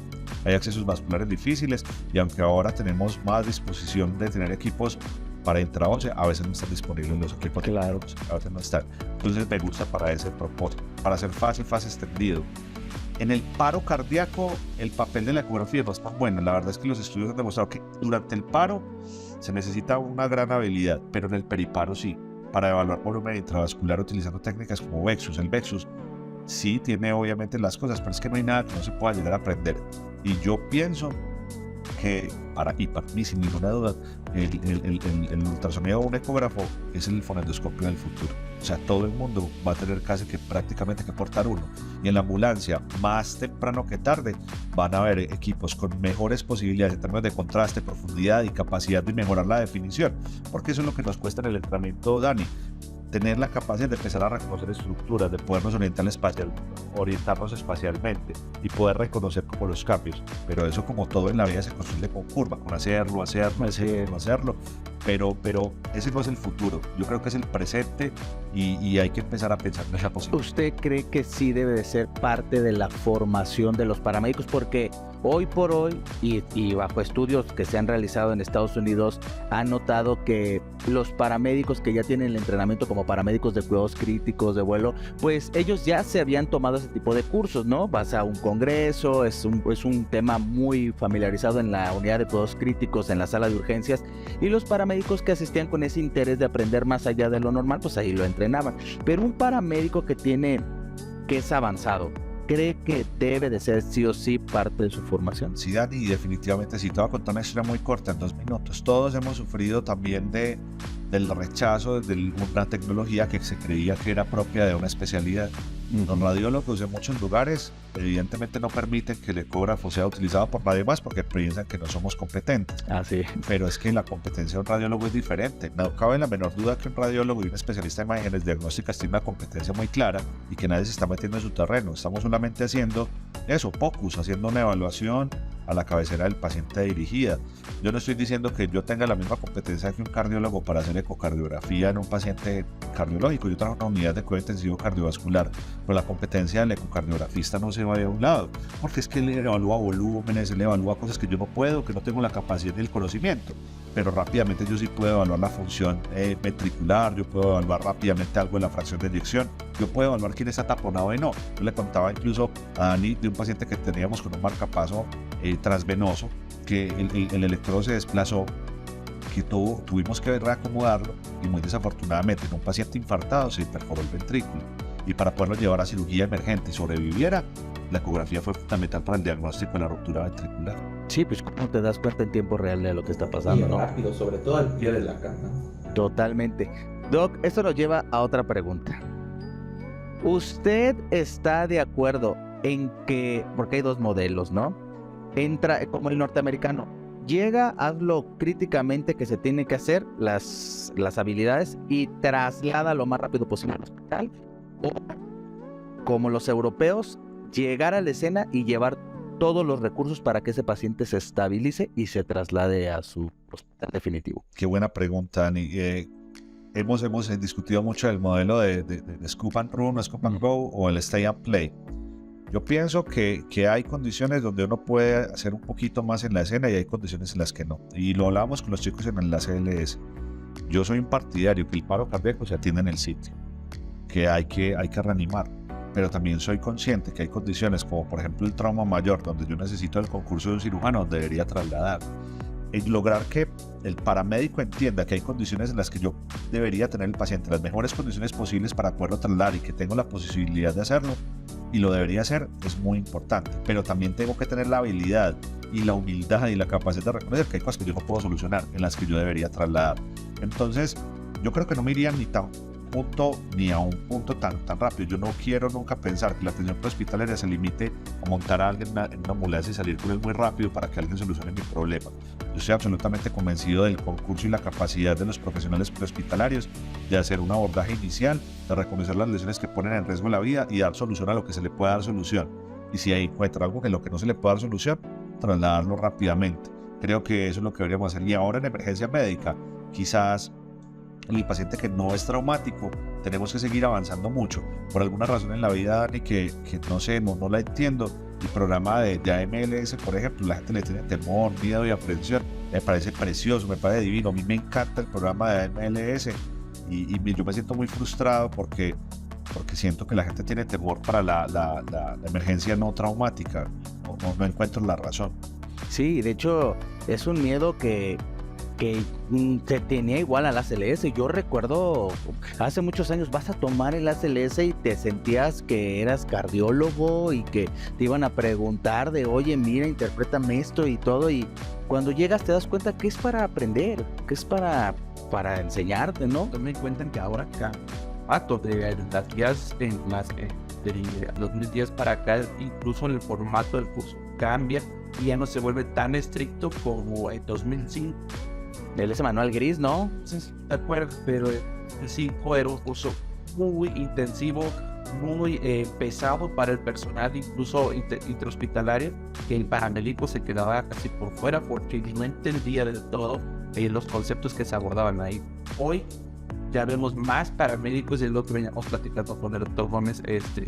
Hay accesos vasculares difíciles y aunque ahora tenemos más disposición de tener equipos para intraósea, a veces no están disponibles los equipos. Claro. A veces no están. Entonces me gusta para ese propósito, para hacer fase extendido. En el paro cardíaco, el papel de la ecografía no es tan bueno. La verdad es que los estudios han demostrado que durante el paro se necesita una gran habilidad, pero en el periparo sí, para evaluar volumen intravascular utilizando técnicas como Vexus. El Vexus sí tiene obviamente las cosas, pero es que no hay nada que no se pueda llegar a aprender. Y yo pienso que para mí, sin ninguna duda, el ultrasonido o un ecógrafo es el fonendoscopio del futuro. O sea, todo el mundo va a tener casi que prácticamente que portar uno. Y en la ambulancia, más temprano que tarde, van a haber equipos con mejores posibilidades en términos de contraste, profundidad y capacidad de mejorar la definición. Porque eso es lo que nos cuesta en el entrenamiento, Dani. Tener la capacidad de empezar a reconocer estructuras, de podernos orientarnos espacialmente y poder reconocer como los cambios. Pero eso, como todo en la vida, se construye con curva, con hacerlo, pero ese no es el futuro. Yo creo que es el presente y hay que empezar a pensar en esa posibilidad. ¿Usted cree que sí debe de ser parte de la formación de los paramédicos? Porque hoy por hoy, y bajo estudios que se han realizado en Estados Unidos, han notado que los paramédicos que ya tienen el entrenamiento como paramédicos de cuidados críticos de vuelo, pues ellos ya se habían tomado ese tipo de cursos, ¿no? Vas a un congreso, es un tema muy familiarizado en la unidad de cuidados críticos, en la sala de urgencias, y los paramédicos que asistían con ese interés de aprender más allá de lo normal, pues ahí lo entrenaban. Pero un paramédico que es avanzado, ¿cree que debe de ser sí o sí parte de su formación? Sí, Dani, definitivamente sí. Te voy a contar una historia muy corta, en 2 minutos. Todos hemos sufrido también del rechazo de una tecnología que se creía que era propia de una especialidad. Los radiólogos en muchos lugares evidentemente no permiten que el ecógrafo sea utilizado por nadie más porque piensan que no somos competentes. Sí. Pero es que la competencia de un radiólogo es diferente. No cabe la menor duda que un radiólogo y un especialista en imágenes diagnósticas tiene una competencia muy clara y que nadie se está metiendo en su terreno. Estamos solamente haciendo eso, POCUS, haciendo una evaluación a la cabecera del paciente dirigida. Yo no estoy diciendo que yo tenga la misma competencia que un cardiólogo para hacer ecocardiografía en un paciente cardiológico. Yo trabajo en una unidad de cuidado intensivo cardiovascular, pero la competencia del ecocardiografista no se va de un lado, porque es que él evalúa volúmenes, él evalúa cosas que yo no puedo, que no tengo la capacidad ni el conocimiento, pero rápidamente yo sí puedo evaluar la función ventricular, yo puedo evaluar rápidamente algo en la fracción de eyección, yo puedo evaluar quién está taponado y no. Yo le contaba incluso a Dani de un paciente que teníamos con un marcapaso transvenoso, que el electrodo se desplazó, que tuvimos que reacomodarlo y muy desafortunadamente en un paciente infartado se perforó el ventrículo y para poderlo llevar a cirugía emergente y sobreviviera, la ecografía fue fundamental para el diagnóstico de la ruptura ventricular. Sí, pues cómo te das cuenta en tiempo real de lo que está pasando, ¿no? Rápido, sobre todo al pie de la cama. Totalmente. Doc, esto nos lleva a otra pregunta. ¿Usted está de acuerdo en que, porque hay dos modelos, ¿no? Entra como el norteamericano, llega, haz lo críticamente que se tiene que hacer, las habilidades, y traslada lo más rápido posible al hospital. O, como los europeos, llegar a la escena y llevar todos los recursos para que ese paciente se estabilice y se traslade a su hospital definitivo. Qué buena pregunta, Dani. Hemos discutido mucho el modelo de Scoop and Run, Scoop and Go o el Stay and Play. Yo pienso que hay condiciones donde uno puede hacer un poquito más en la escena y hay condiciones en las que no. Y lo hablábamos con los chicos en el ACLS. Yo soy un partidario que el paro cardíaco se atienda en el sitio, que hay que reanimar. Pero también soy consciente que hay condiciones como por ejemplo el trauma mayor, donde yo necesito el concurso de un cirujano, donde debería trasladar. Y lograr que el paramédico entienda que hay condiciones en las que yo debería tener el paciente las mejores condiciones posibles para poderlo trasladar y que tengo la posibilidad de hacerlo y lo debería hacer, es muy importante. Pero también tengo que tener la habilidad y la humildad y la capacidad de reconocer que hay cosas que yo no puedo solucionar, en las que yo debería trasladar. Entonces yo creo que no me iría ni a un punto tan rápido. Yo no quiero nunca pensar que la atención prehospitalaria se limite a montar a alguien en una ambulancia y salir con él muy rápido para que alguien solucione mi problema. Yo estoy absolutamente convencido del concurso y la capacidad de los profesionales prehospitalarios de hacer un abordaje inicial, de reconocer las lesiones que ponen en riesgo la vida y dar solución a lo que se le pueda dar solución. Y si hay encuentra algo que lo que no se le puede dar solución, trasladarlo rápidamente. Creo que eso es lo que deberíamos hacer. Y ahora en emergencia médica, quizás el paciente que no es traumático, tenemos que seguir avanzando mucho. Por alguna razón en la vida, Dani, que no sé, no la entiendo, el programa de AMLS, por ejemplo, la gente le tiene temor, miedo y aprensión. Me parece precioso, me parece divino. A mí me encanta el programa de AMLS y yo me siento muy frustrado porque siento que la gente tiene temor para la emergencia no traumática. No encuentro la razón. Sí, de hecho, es un miedo que se tenía igual al ACLS. Yo recuerdo hace muchos años, vas a tomar el ACLS y te sentías que eras cardiólogo y que te iban a preguntar de, oye, mira, interprétame esto y todo, y cuando llegas te das cuenta que es para aprender, que es para enseñarte, ¿no? Tomen en cuenta que ahora de las guías de 2010 para acá, incluso en el formato del curso cambia y ya no se vuelve tan estricto como en 2005. Ese manual gris, ¿no? Sí, de acuerdo, pero el 5 era un curso muy intensivo, muy pesado para el personal, incluso intrahospitalario, que el paramédico se quedaba casi por fuera porque no entendía del todo los conceptos que se abordaban ahí. Hoy ya vemos más paramédicos, y es lo que veníamos platicando con el doctor Gómez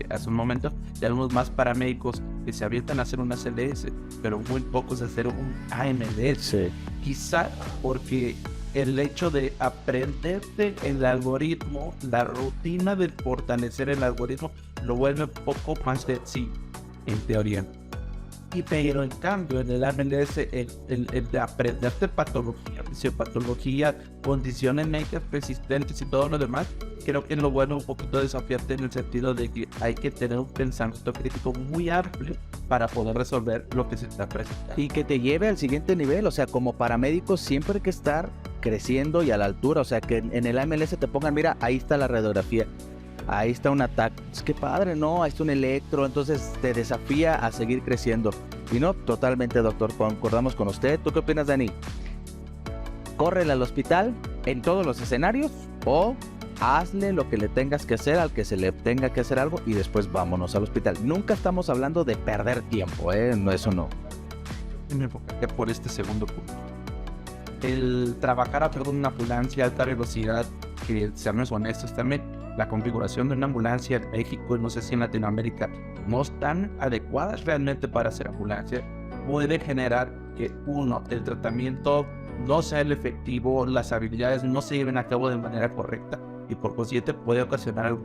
hace un momento, ya vemos más paramédicos que se avientan a hacer un ACLS, pero muy pocos a hacer un AMLS. Sí. Quizá porque el hecho de aprenderte el algoritmo, la rutina de fortalecer el algoritmo, lo vuelve un poco más sencillo, en teoría. Pero en cambio, en el AMLS, el de aprenderte patología, fisiopatología, condiciones médicas persistentes y todo lo demás, creo que es lo bueno un poquito desafiante en el sentido de que hay que tener un pensamiento crítico muy amplio para poder resolver lo que se está presentando. Y que te lleve al siguiente nivel, o sea, como paramédicos siempre hay que estar creciendo y a la altura, o sea, que en el AMLS te pongan, mira, ahí está la radiografía, ahí está un ataque, es que padre, ¿no? Ahí está un electro, entonces te desafía a seguir creciendo. Y no, totalmente, doctor, concordamos con usted. ¿Tú qué opinas, Dani? ¿Córrele al hospital en todos los escenarios o hazle lo que le tengas que hacer al que se le tenga que hacer algo y después vámonos al hospital? Nunca estamos hablando de perder tiempo, no, eso no. Me enfocaría por este segundo punto. El trabajar a través de una ambulancia a alta velocidad, que seamos honestos también, la configuración de una ambulancia en México y no sé si en Latinoamérica no están adecuadas realmente para hacer ambulancia, puede generar que el tratamiento no sea el efectivo, las habilidades no se lleven a cabo de manera correcta y por consiguiente puede ocasionar algo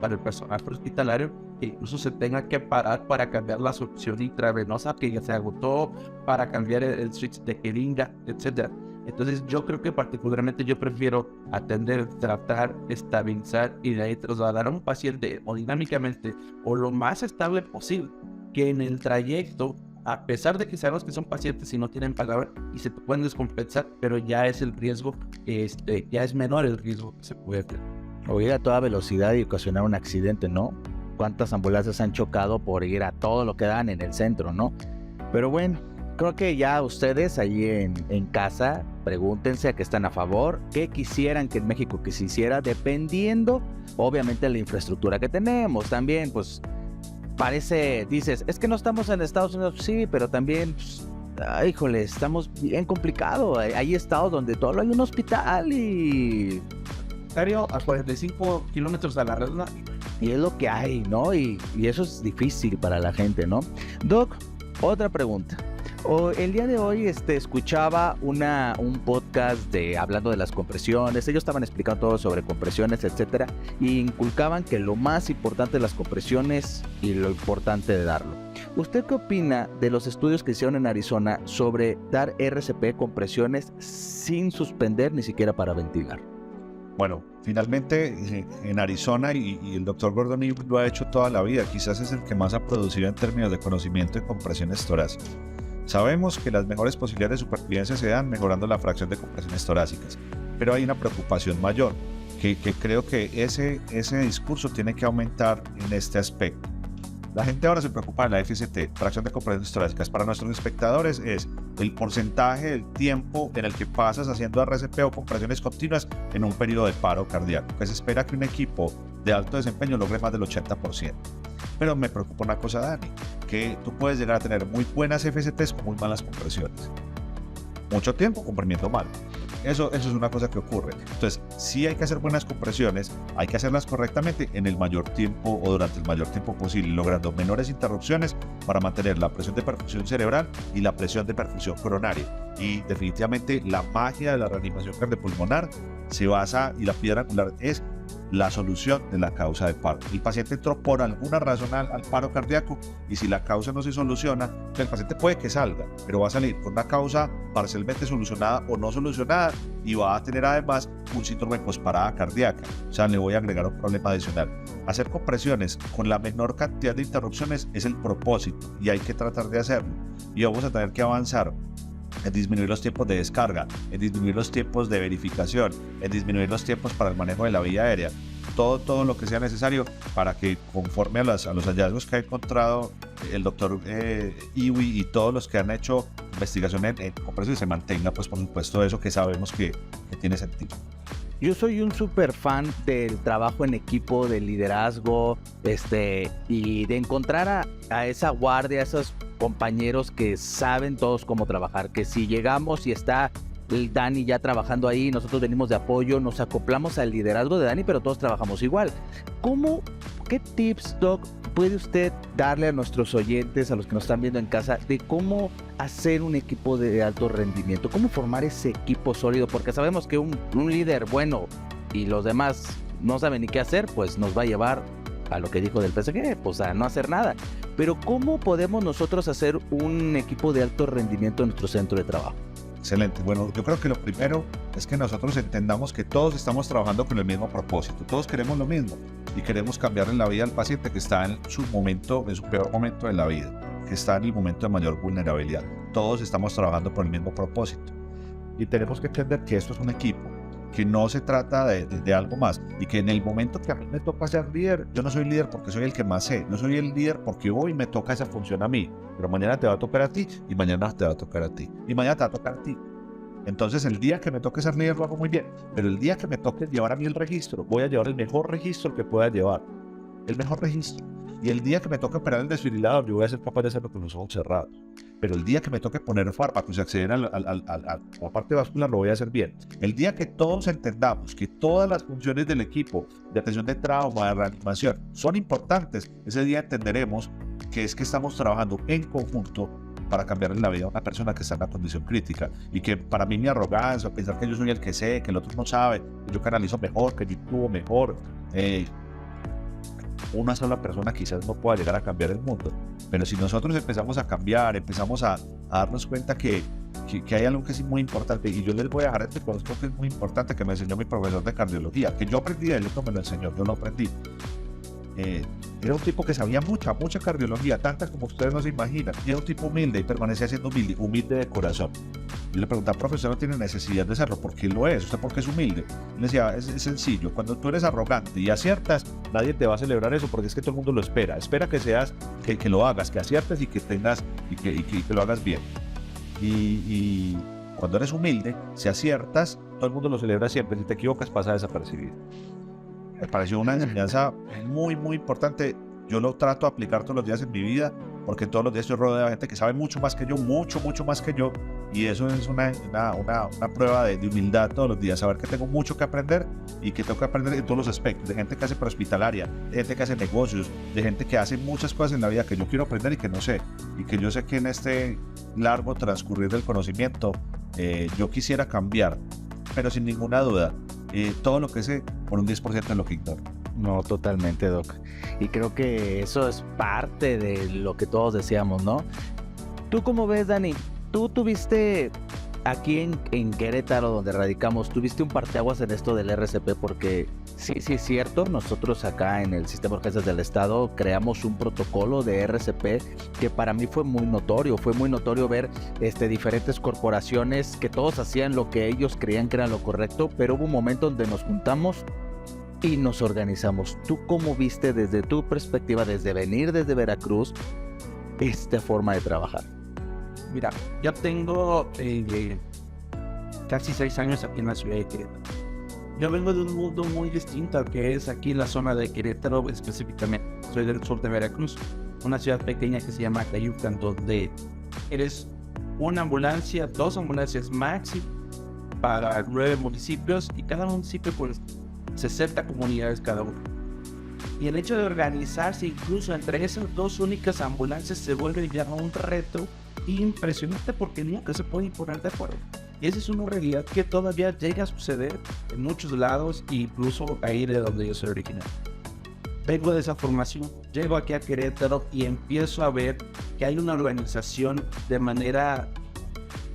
para el personal hospitalario que incluso se tenga que parar para cambiar la solución intravenosa que ya se agotó, para cambiar el switch de jeringa, etc. Entonces yo creo que particularmente yo prefiero atender, tratar, estabilizar y de ahí trasladar a un paciente hemodinámicamente o lo más estable posible, que en el trayecto, a pesar de que sabemos que son pacientes y no tienen palabra y se te pueden descompensar, pero ya es el riesgo, ya es menor el riesgo que se puede tener. O ir a toda velocidad y ocasionar un accidente, ¿no? ¿Cuántas ambulancias han chocado por ir a todo lo que dan en el centro, no? Pero bueno, creo que ya ustedes ahí en casa, pregúntense a qué están a favor, qué quisieran que en México que se hiciera, dependiendo, obviamente, de la infraestructura que tenemos. También, pues, dices, es que no estamos en Estados Unidos, sí, pero también, pues, híjole, estamos bien complicado. Hay estados donde todo hay un hospital y A 45 kilómetros a la redonda. y es lo que hay, ¿no? Y eso es difícil para la gente, ¿no? Doc, otra pregunta. El día de hoy escuchaba un podcast hablando de las compresiones. Ellos estaban explicando todo sobre compresiones, etcétera, y inculcaban que lo más importante de las compresiones y lo importante de darlo. ¿Usted qué opina de los estudios que hicieron en Arizona sobre dar RCP compresiones sin suspender ni siquiera para ventilar? Bueno, finalmente en Arizona y el doctor Gordon Ewing lo ha hecho toda la vida, quizás es el que más ha producido en términos de conocimiento de compresiones torácicas. Sabemos que las mejores posibilidades de supervivencia se dan mejorando la fracción de compresiones torácicas, pero hay una preocupación mayor, que creo que ese discurso tiene que aumentar en este aspecto. La gente ahora se preocupa de la FCT, fracción de compresiones torácicas. Para nuestros espectadores es el porcentaje del tiempo en el que pasas haciendo RCP o compresiones continuas en un periodo de paro cardíaco, que se espera que un equipo de alto desempeño logre más del 80%. Pero me preocupa una cosa, Dani, que tú puedes llegar a tener muy buenas FCTs con muy malas compresiones. Mucho tiempo comprimiendo mal. Eso es una cosa que ocurre. Entonces, sí hay que hacer buenas compresiones, hay que hacerlas correctamente en el mayor tiempo o durante el mayor tiempo posible, logrando menores interrupciones para mantener la presión de perfusión cerebral y la presión de perfusión coronaria. Y definitivamente la magia de la reanimación cardiopulmonar se basa, y la piedra angular es la solución de la causa del paro. El paciente entró por alguna razón al paro cardíaco y si la causa no se soluciona, el paciente puede que salga, pero va a salir con una causa parcialmente solucionada o no solucionada y va a tener además un síndrome de posparada cardíaca. O sea, le voy a agregar un problema adicional. Hacer compresiones con la menor cantidad de interrupciones es el propósito y hay que tratar de hacerlo. Y vamos a tener que avanzar en disminuir los tiempos de descarga, en disminuir los tiempos de verificación, en disminuir los tiempos para el manejo de la vía aérea, todo lo que sea necesario para que conforme a los hallazgos que ha encontrado el doctor Ewing y todos los que han hecho investigación en compresiones se mantenga, pues por supuesto eso que sabemos que tiene sentido. Yo soy un súper fan del trabajo en equipo, del liderazgo, y de encontrar a esa guardia, a esos compañeros que saben todos cómo trabajar, que si llegamos y está el Dani ya trabajando ahí, nosotros venimos de apoyo, nos acoplamos al liderazgo de Dani, pero todos trabajamos igual. ¿Qué tips, Doc, puede usted darle a nuestros oyentes, a los que nos están viendo en casa, de cómo hacer un equipo de alto rendimiento? ¿Cómo formar ese equipo sólido? Porque sabemos que un líder bueno y los demás no saben ni qué hacer, pues nos va a llevar a lo que dijo del PSG, pues a no hacer nada. Pero ¿cómo podemos nosotros hacer un equipo de alto rendimiento en nuestro centro de trabajo? Excelente. Bueno, yo creo que lo primero es que nosotros entendamos que todos estamos trabajando con el mismo propósito. Todos queremos lo mismo y queremos cambiarle la vida al paciente que está en su peor momento de la vida, que está en el momento de mayor vulnerabilidad. Todos estamos trabajando por el mismo propósito y tenemos que entender que esto es un equipo, que no se trata de algo más y que en el momento que a mí me toca ser líder, yo no soy líder porque soy el que más sé, no soy el líder porque hoy me toca esa función a mí, pero mañana te va a tocar a ti y mañana te va a tocar a ti y mañana te va a tocar a ti. Entonces el día que me toque ser líder lo hago muy bien, pero el día que me toque llevar a mí el registro, voy a llevar el mejor registro que pueda llevar, el mejor registro. Y el día que me toque operar el desfibrilador, yo voy a ser capaz de hacerlo con los ojos cerrados. Pero el día que me toque poner fármacos y acceder a la parte vascular, lo voy a hacer bien. El día que todos entendamos que todas las funciones del equipo de atención de trauma, de reanimación, son importantes, ese día entenderemos que es que estamos trabajando en conjunto para cambiarle la vida a una persona que está en una condición crítica. Y que para mí mi arrogancia, pensar que yo soy el que sé, que el otro no sabe, que yo canalizo mejor, que yo actúo mejor, una sola persona quizás no pueda llegar a cambiar el mundo, pero si nosotros empezamos a cambiar, empezamos a darnos cuenta que hay algo que es muy importante, y yo les voy a dejar este concepto que es muy importante, que me enseñó mi profesor de cardiología, que yo aprendí de él, no me lo enseñó, yo lo aprendí. Era un tipo que sabía mucha cardiología, tanta como ustedes no se imaginan, y era un tipo humilde y permanecía siendo humilde de corazón. Yo le preguntaba, profesor, no tiene necesidad de serlo, ¿por qué lo es? ¿Usted por qué es humilde? Y le decía, es sencillo, cuando tú eres arrogante y aciertas, nadie te va a celebrar eso porque es que todo el mundo lo espera que seas, que lo hagas, que aciertes y que tengas y que lo hagas bien. y cuando eres humilde, si aciertas, todo el mundo lo celebra siempre. Si te equivocas, pasa desapercibido. Me pareció una enseñanza muy, muy importante. Yo lo trato de aplicar todos los días en mi vida, porque todos los días estoy rodeado de gente que sabe mucho más que yo, mucho, mucho más que yo, y eso es una prueba de humildad todos los días, saber que tengo mucho que aprender y que tengo que aprender en todos los aspectos, de gente que hace prehospitalaria, de gente que hace negocios, de gente que hace muchas cosas en la vida que yo quiero aprender y que no sé, y que yo sé que en este largo transcurrir del conocimiento yo quisiera cambiar, pero sin ninguna duda, todo lo que sé por un 10% de lo que ignoro. No, totalmente, Doc. Y creo que eso es parte de lo que todos deseamos, ¿no? ¿Tú cómo ves, Dani? Tú tuviste aquí en Querétaro, donde radicamos, tuviste un parteaguas en esto del RCP, porque sí es cierto, nosotros acá en el Sistema de Urgencias del Estado creamos un protocolo de RCP que para mí fue muy notorio ver diferentes corporaciones que todos hacían lo que ellos creían que era lo correcto, pero hubo un momento donde nos juntamos y nos organizamos. ¿Tú cómo viste desde tu perspectiva, desde venir desde Veracruz, esta forma de trabajar? Mira, yo tengo casi 6 años aquí en la ciudad de Querétaro. Yo vengo de un mundo muy distinto al que es aquí en la zona de Querétaro específicamente. Soy del sur de Veracruz, una ciudad pequeña que se llama Cayucan, donde eres una ambulancia, 2 ambulancias máximo para 9 municipios y cada municipio con 60 comunidades cada uno. Y el hecho de organizarse incluso entre esas 2 únicas ambulancias se vuelve ya un reto impresionante porque nunca se puede poner de acuerdo. Y esa es una realidad que todavía llega a suceder en muchos lados, incluso ahí de donde yo soy originario. Vengo de esa formación, llego aquí a Querétaro y empiezo a ver que hay una organización de manera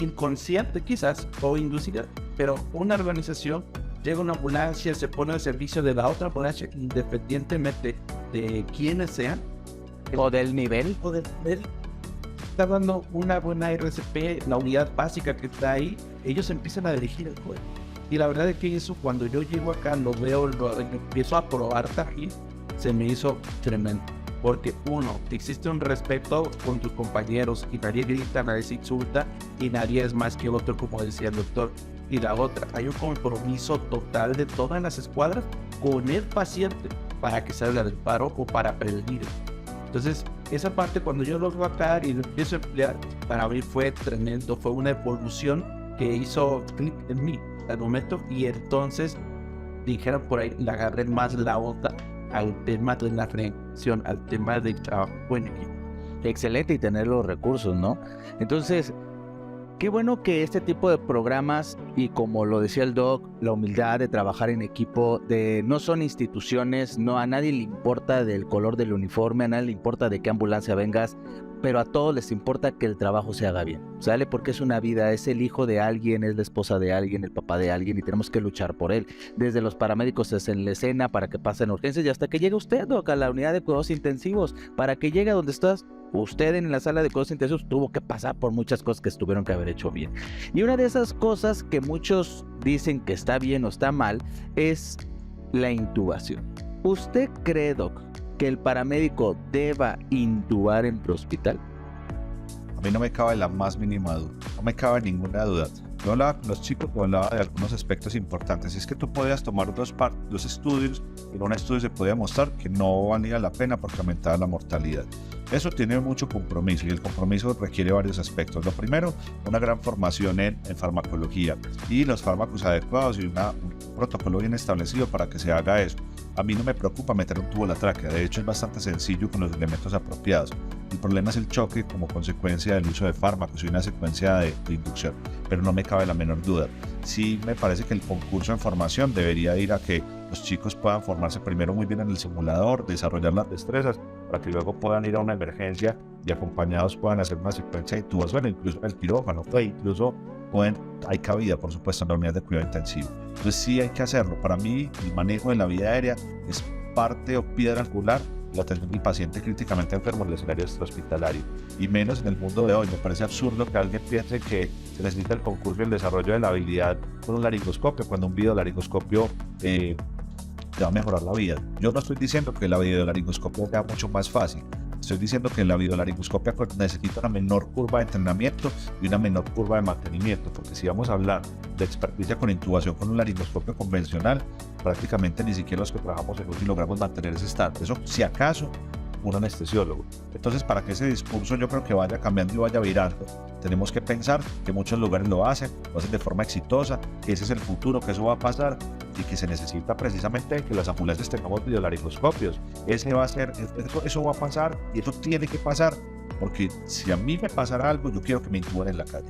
inconsciente quizás o inducida, pero una organización. Llega una ambulancia, se pone al servicio de la otra ambulancia independientemente de quiénes sean. O del nivel. Está dando una buena RCP, la unidad básica que está ahí, ellos empiezan a dirigir el juego. Y la verdad es que eso, cuando yo llego acá, lo veo, lo empiezo a probar también, se me hizo tremendo. Porque uno, existe un respeto con tus compañeros y nadie grita, nadie se insulta y nadie es más que otro, como decía el doctor. Y la otra, hay un compromiso total de todas las escuadras con el paciente para que salga del paro o para prevenir. Entonces, esa parte cuando yo lo veo acá y lo empiezo a emplear, para mí fue tremendo, fue una evolución que hizo clic en mí al momento, y entonces, dijeron por ahí, le agarré más la onda al tema de la prevención, al tema del trabajo en equipo. Excelente, y tener los recursos, ¿no? Entonces, qué bueno que este tipo de programas, y como lo decía el Doc, la humildad de trabajar en equipo, no son instituciones, no, a nadie le importa del color del uniforme, a nadie le importa de qué ambulancia vengas, pero a todos les importa que el trabajo se haga bien, ¿sale? Porque es una vida, es el hijo de alguien, es la esposa de alguien, el papá de alguien, y tenemos que luchar por él. Desde los paramédicos en la escena para que pasen urgencias y hasta que llegue usted, Doc, a la unidad de cuidados intensivos, para que llegue a donde estás. Usted en la sala de cuidados intensivos tuvo que pasar por muchas cosas que tuvieron que haber hecho bien. Y una de esas cosas que muchos dicen que está bien o está mal es la intubación. ¿Usted cree, Doc, que el paramédico deba intubar en prehospital? A mí no me cabe la más mínima duda, no me cabe ninguna duda. Yo hablaba con los chicos, hablaba de algunos aspectos importantes. Es que tú podías tomar dos estudios, y en un estudio se podía mostrar que no valía la pena porque aumentaba la mortalidad. Eso tiene mucho compromiso, y el compromiso requiere varios aspectos. Lo primero, una gran formación en farmacología y los fármacos adecuados y un protocolo bien establecido para que se haga eso. A mí no me preocupa meter un tubo a la tráquea, de hecho es bastante sencillo con los elementos apropiados. El problema es el choque como consecuencia del uso de fármacos y una secuencia de inducción, pero no me cabe la menor duda. Sí me parece que el concurso en formación debería ir a que los chicos puedan formarse primero muy bien en el simulador, desarrollar las destrezas, para que luego puedan ir a una emergencia y acompañados puedan hacer una secuencia de intubación, incluso en el quirófano, incluso hay cabida, por supuesto, en la unidad de cuidado intensivo. Entonces sí hay que hacerlo. Para mí, el manejo de la vida aérea es parte o piedra angular la atención del paciente críticamente enfermo en el escenario hospitalario, y menos en el mundo de hoy. Me parece absurdo que alguien piense que se necesita el concurso y el desarrollo de la habilidad con un laringoscopio, cuando un videolaringoscopio te va a mejorar la vida. Yo no estoy diciendo que la videolaringoscopio sea mucho más fácil, Estoy diciendo que la videolaringoscopia necesita una menor curva de entrenamiento y una menor curva de mantenimiento, porque si vamos a hablar de experticia con intubación con un laringoscopio convencional, prácticamente ni siquiera los que trabajamos en UCI logramos mantener ese estado. Eso, si acaso, un anestesiólogo. Entonces, para que ese discurso yo creo que vaya cambiando y vaya virando, tenemos que pensar que muchos lugares lo hacen de forma exitosa, que ese es el futuro, que eso va a pasar y que se necesita precisamente que las ambulancias tengamos videolaringoscopios. Eso va a pasar y eso tiene que pasar, porque si a mí me pasara algo, yo quiero que me intuben en la calle.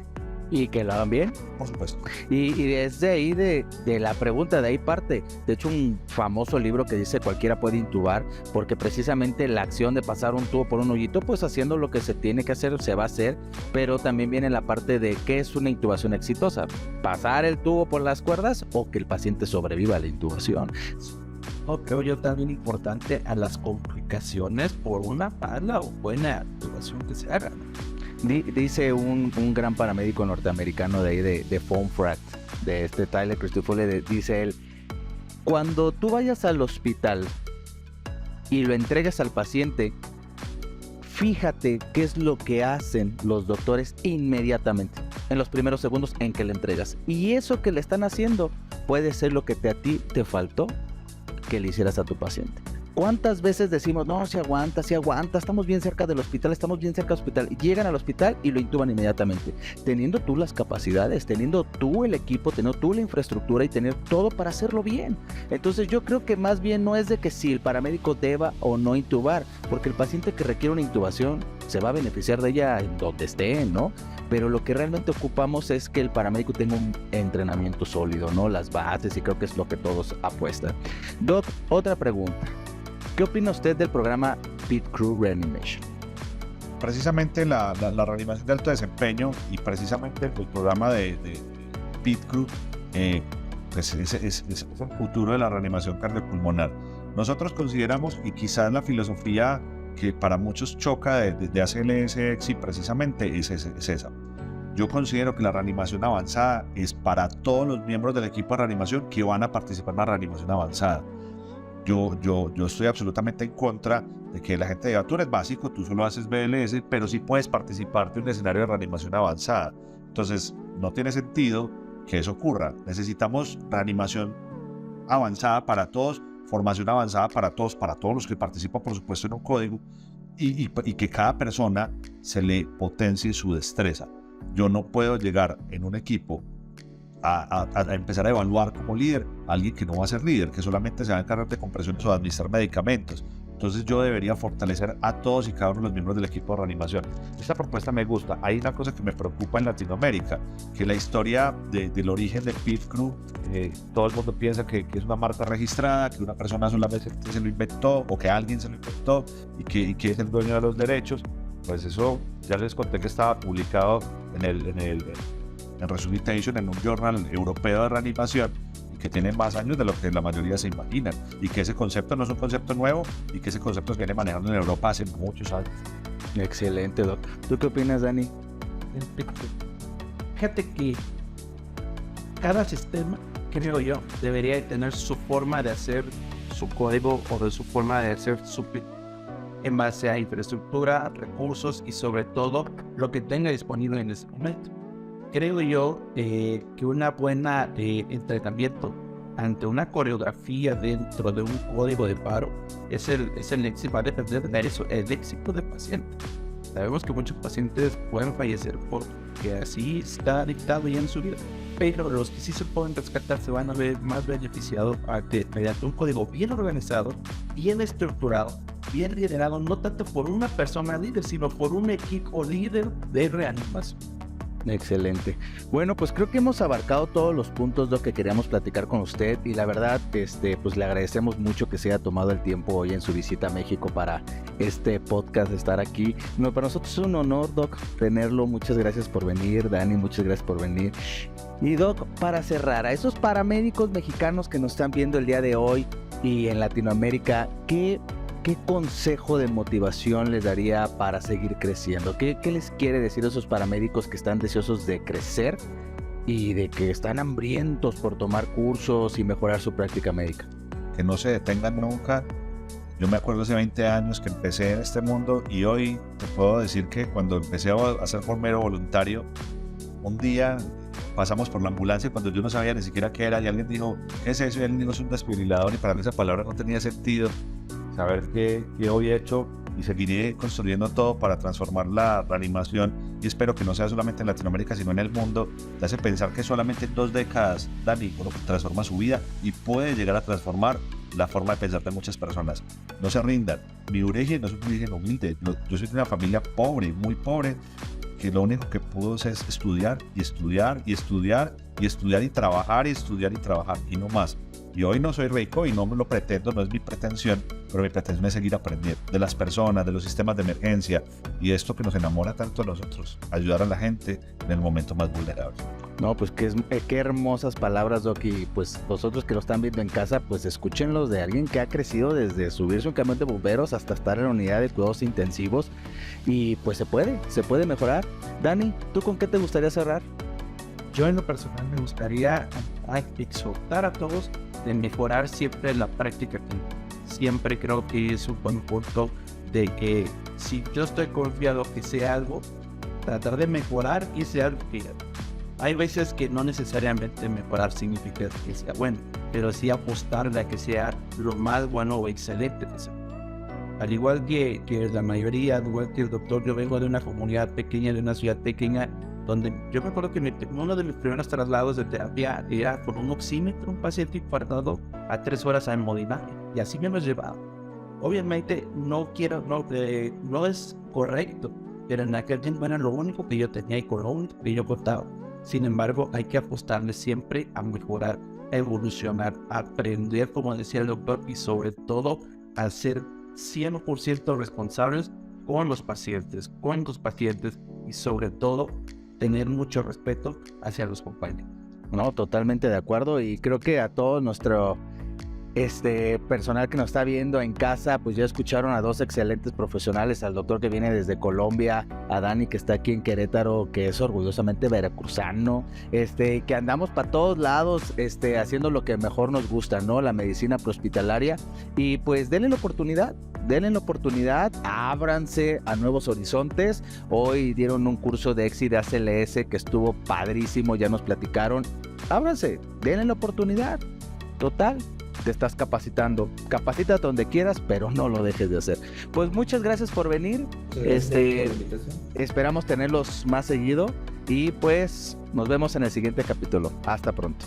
Y que lo hagan bien. Por supuesto. Y desde ahí de la pregunta, de ahí parte. De hecho, un famoso libro que dice cualquiera puede intubar, porque precisamente la acción de pasar un tubo por un hoyito, pues haciendo lo que se tiene que hacer, se va a hacer, pero también viene la parte de qué es una intubación exitosa. Pasar el tubo por las cuerdas o que el paciente sobreviva a la intubación. Creo yo también importante a las complicaciones por una mala o buena intubación que se haga. Dice un gran paramédico norteamericano de ahí de FOAMFRAC, de Tyler Christoffel, dice él: cuando tú vayas al hospital y lo entregas al paciente, fíjate qué es lo que hacen los doctores inmediatamente, en los primeros segundos en que le entregas. Y eso que le están haciendo puede ser lo que a ti te faltó que le hicieras a tu paciente. ¿Cuántas veces decimos, no, si aguanta, estamos bien cerca del hospital, y llegan al hospital y lo intuban inmediatamente, teniendo tú las capacidades, teniendo tú el equipo, teniendo tú la infraestructura y tener todo para hacerlo bien? Entonces yo creo que más bien no es de que si el paramédico deba o no intubar, porque el paciente que requiere una intubación se va a beneficiar de ella en donde esté, ¿no? Pero lo que realmente ocupamos es que el paramédico tenga un entrenamiento sólido, ¿no? Las bases, y creo que es lo que todos apuestan. Doc, otra pregunta. ¿Qué opina usted del programa Pit Crew Reanimation? Precisamente la reanimación de alto desempeño y precisamente el programa de Pit Crew pues es el futuro de la reanimación cardiopulmonar. Nosotros consideramos, y quizás la filosofía que para muchos choca de ACLS precisamente es esa. Yo considero que la reanimación avanzada es para todos los miembros del equipo de reanimación que van a participar en la reanimación avanzada. Yo estoy absolutamente en contra de que la gente diga, tú eres básico, tú solo haces BLS, pero sí puedes participar de un escenario de reanimación avanzada. Entonces, no tiene sentido que eso ocurra. Necesitamos reanimación avanzada para todos, formación avanzada para todos los que participan, por supuesto, en un código, y que cada persona se le potencie su destreza. Yo no puedo llegar en un equipo a empezar a evaluar como líder a alguien que no va a ser líder, que solamente se va a encargar de compresiones o de administrar medicamentos. Entonces yo debería fortalecer a todos y cada uno de los miembros del equipo de reanimación. Esta propuesta me gusta. Hay una cosa que me preocupa en Latinoamérica, que la historia del origen del Pit Crew, todo el mundo piensa que es una marca registrada, que una persona solamente se lo inventó o que alguien se lo inventó y que es el dueño de los derechos. Pues eso ya les conté que estaba publicado en Resuscitation, en un journal europeo de reanimación, y que tiene más años de lo que la mayoría se imaginan, y que ese concepto no es un concepto nuevo, y que ese concepto se viene manejando en Europa hace muchos años. Excelente, Doc. ¿Tú qué opinas, Dani? Fíjate que cada sistema, creo yo, debería de tener su forma de hacer su código o de su forma de hacer su PIT en base a infraestructura, recursos y sobre todo lo que tenga disponible en ese momento. Creo yo que una buena entrenamiento ante una coreografía dentro de un código de paro es el éxito, va a depender de eso, el éxito del paciente. Sabemos que muchos pacientes pueden fallecer porque así está dictado ya en su vida, pero los que sí se pueden rescatar se van a ver más beneficiados mediante un código bien organizado, bien estructurado, bien liderado, no tanto por una persona líder, sino por un equipo líder de reanimación. Excelente. Bueno, pues creo que hemos abarcado todos los puntos de lo que queríamos platicar con usted, y la verdad, pues le agradecemos mucho que se haya tomado el tiempo hoy en su visita a México para este podcast, estar aquí. No, para nosotros es un honor, Doc, tenerlo. Muchas gracias por venir, Dani, muchas gracias por venir. Y Doc, para cerrar, a esos paramédicos mexicanos que nos están viendo el día de hoy y en Latinoamérica, ¿qué consejo de motivación les daría para seguir creciendo? ¿Qué les quiere decir a esos paramédicos que están deseosos de crecer y de que están hambrientos por tomar cursos y mejorar su práctica médica? Que no se detengan nunca, Yo me acuerdo hace 20 años que empecé en este mundo y hoy te puedo decir que cuando empecé a ser bombero voluntario, un día pasamos por la ambulancia y cuando yo no sabía ni siquiera qué era y alguien dijo, ¿qué es eso? Y alguien dijo, es un desfibrilador, y para mí esa palabra no tenía sentido. Saber que hoy he hecho y seguiré construyendo todo para transformar la reanimación, y espero que no sea solamente en Latinoamérica sino en el mundo, te hace pensar que solamente en 2 décadas Dani transforma su vida y puede llegar a transformar la forma de pensar de muchas personas. No se rindan. Mi origen no es un origen humilde. Yo soy de una familia pobre, muy pobre, que lo único que pudo es estudiar y estudiar y estudiar y estudiar y trabajar y estudiar y trabajar y no más. Y hoy no soy rico y no me lo pretendo, no es mi pretensión, pero mi pretensión es seguir aprendiendo de las personas, de los sistemas de emergencia y esto que nos enamora tanto a nosotros, ayudar a la gente en el momento más vulnerable. No, pues qué hermosas palabras, Doc, y pues vosotros que lo están viendo en casa, pues escúchenlos de alguien que ha crecido desde subirse un camión de bomberos hasta estar en la unidad de cuidados intensivos, y pues se puede mejorar. Dani, ¿tú con qué te gustaría cerrar? Yo en lo personal me gustaría exhortar a todos de mejorar siempre la práctica clínica. Siempre creo que es un buen punto de que si yo estoy confiado que sea algo, tratar de mejorar y sea algo que hay veces que no necesariamente mejorar significa que sea bueno, pero sí apostarle a que sea lo más bueno o excelente que sea. Al igual que la mayoría, al igual que el doctor, yo vengo de una comunidad pequeña, de una ciudad pequeña, donde yo me acuerdo que uno de mis primeros traslados de terapia era con un oxímetro, un paciente infartado a 3 horas a hemodinaje, y así me lo he llevado. Obviamente no es correcto, pero en aquel tiempo era lo único que yo tenía y con lo único que yo contaba. Sin embargo, hay que apostarle siempre a mejorar, a evolucionar, a aprender, como decía el doctor, y sobre todo a ser 100% responsables con los pacientes, y sobre todo tener mucho respeto hacia los compañeros. No, totalmente de acuerdo, y creo que a todo nuestro personal que nos está viendo en casa, pues ya escucharon a 2 excelentes profesionales, al doctor que viene desde Colombia, a Dani que está aquí en Querétaro, que es orgullosamente veracruzano, que andamos para todos lados, haciendo lo que mejor nos gusta, ¿no? La medicina prehospitalaria, y pues denle la oportunidad, ábranse a nuevos horizontes. Hoy dieron un curso de EXI de ACLS que estuvo padrísimo, ya nos platicaron. Ábranse, denle la oportunidad, total. Te estás capacitando, capacítate donde quieras, pero no lo dejes de hacer. Pues muchas gracias por venir. Esperamos tenerlos más seguido y pues nos vemos en el siguiente capítulo. Hasta pronto.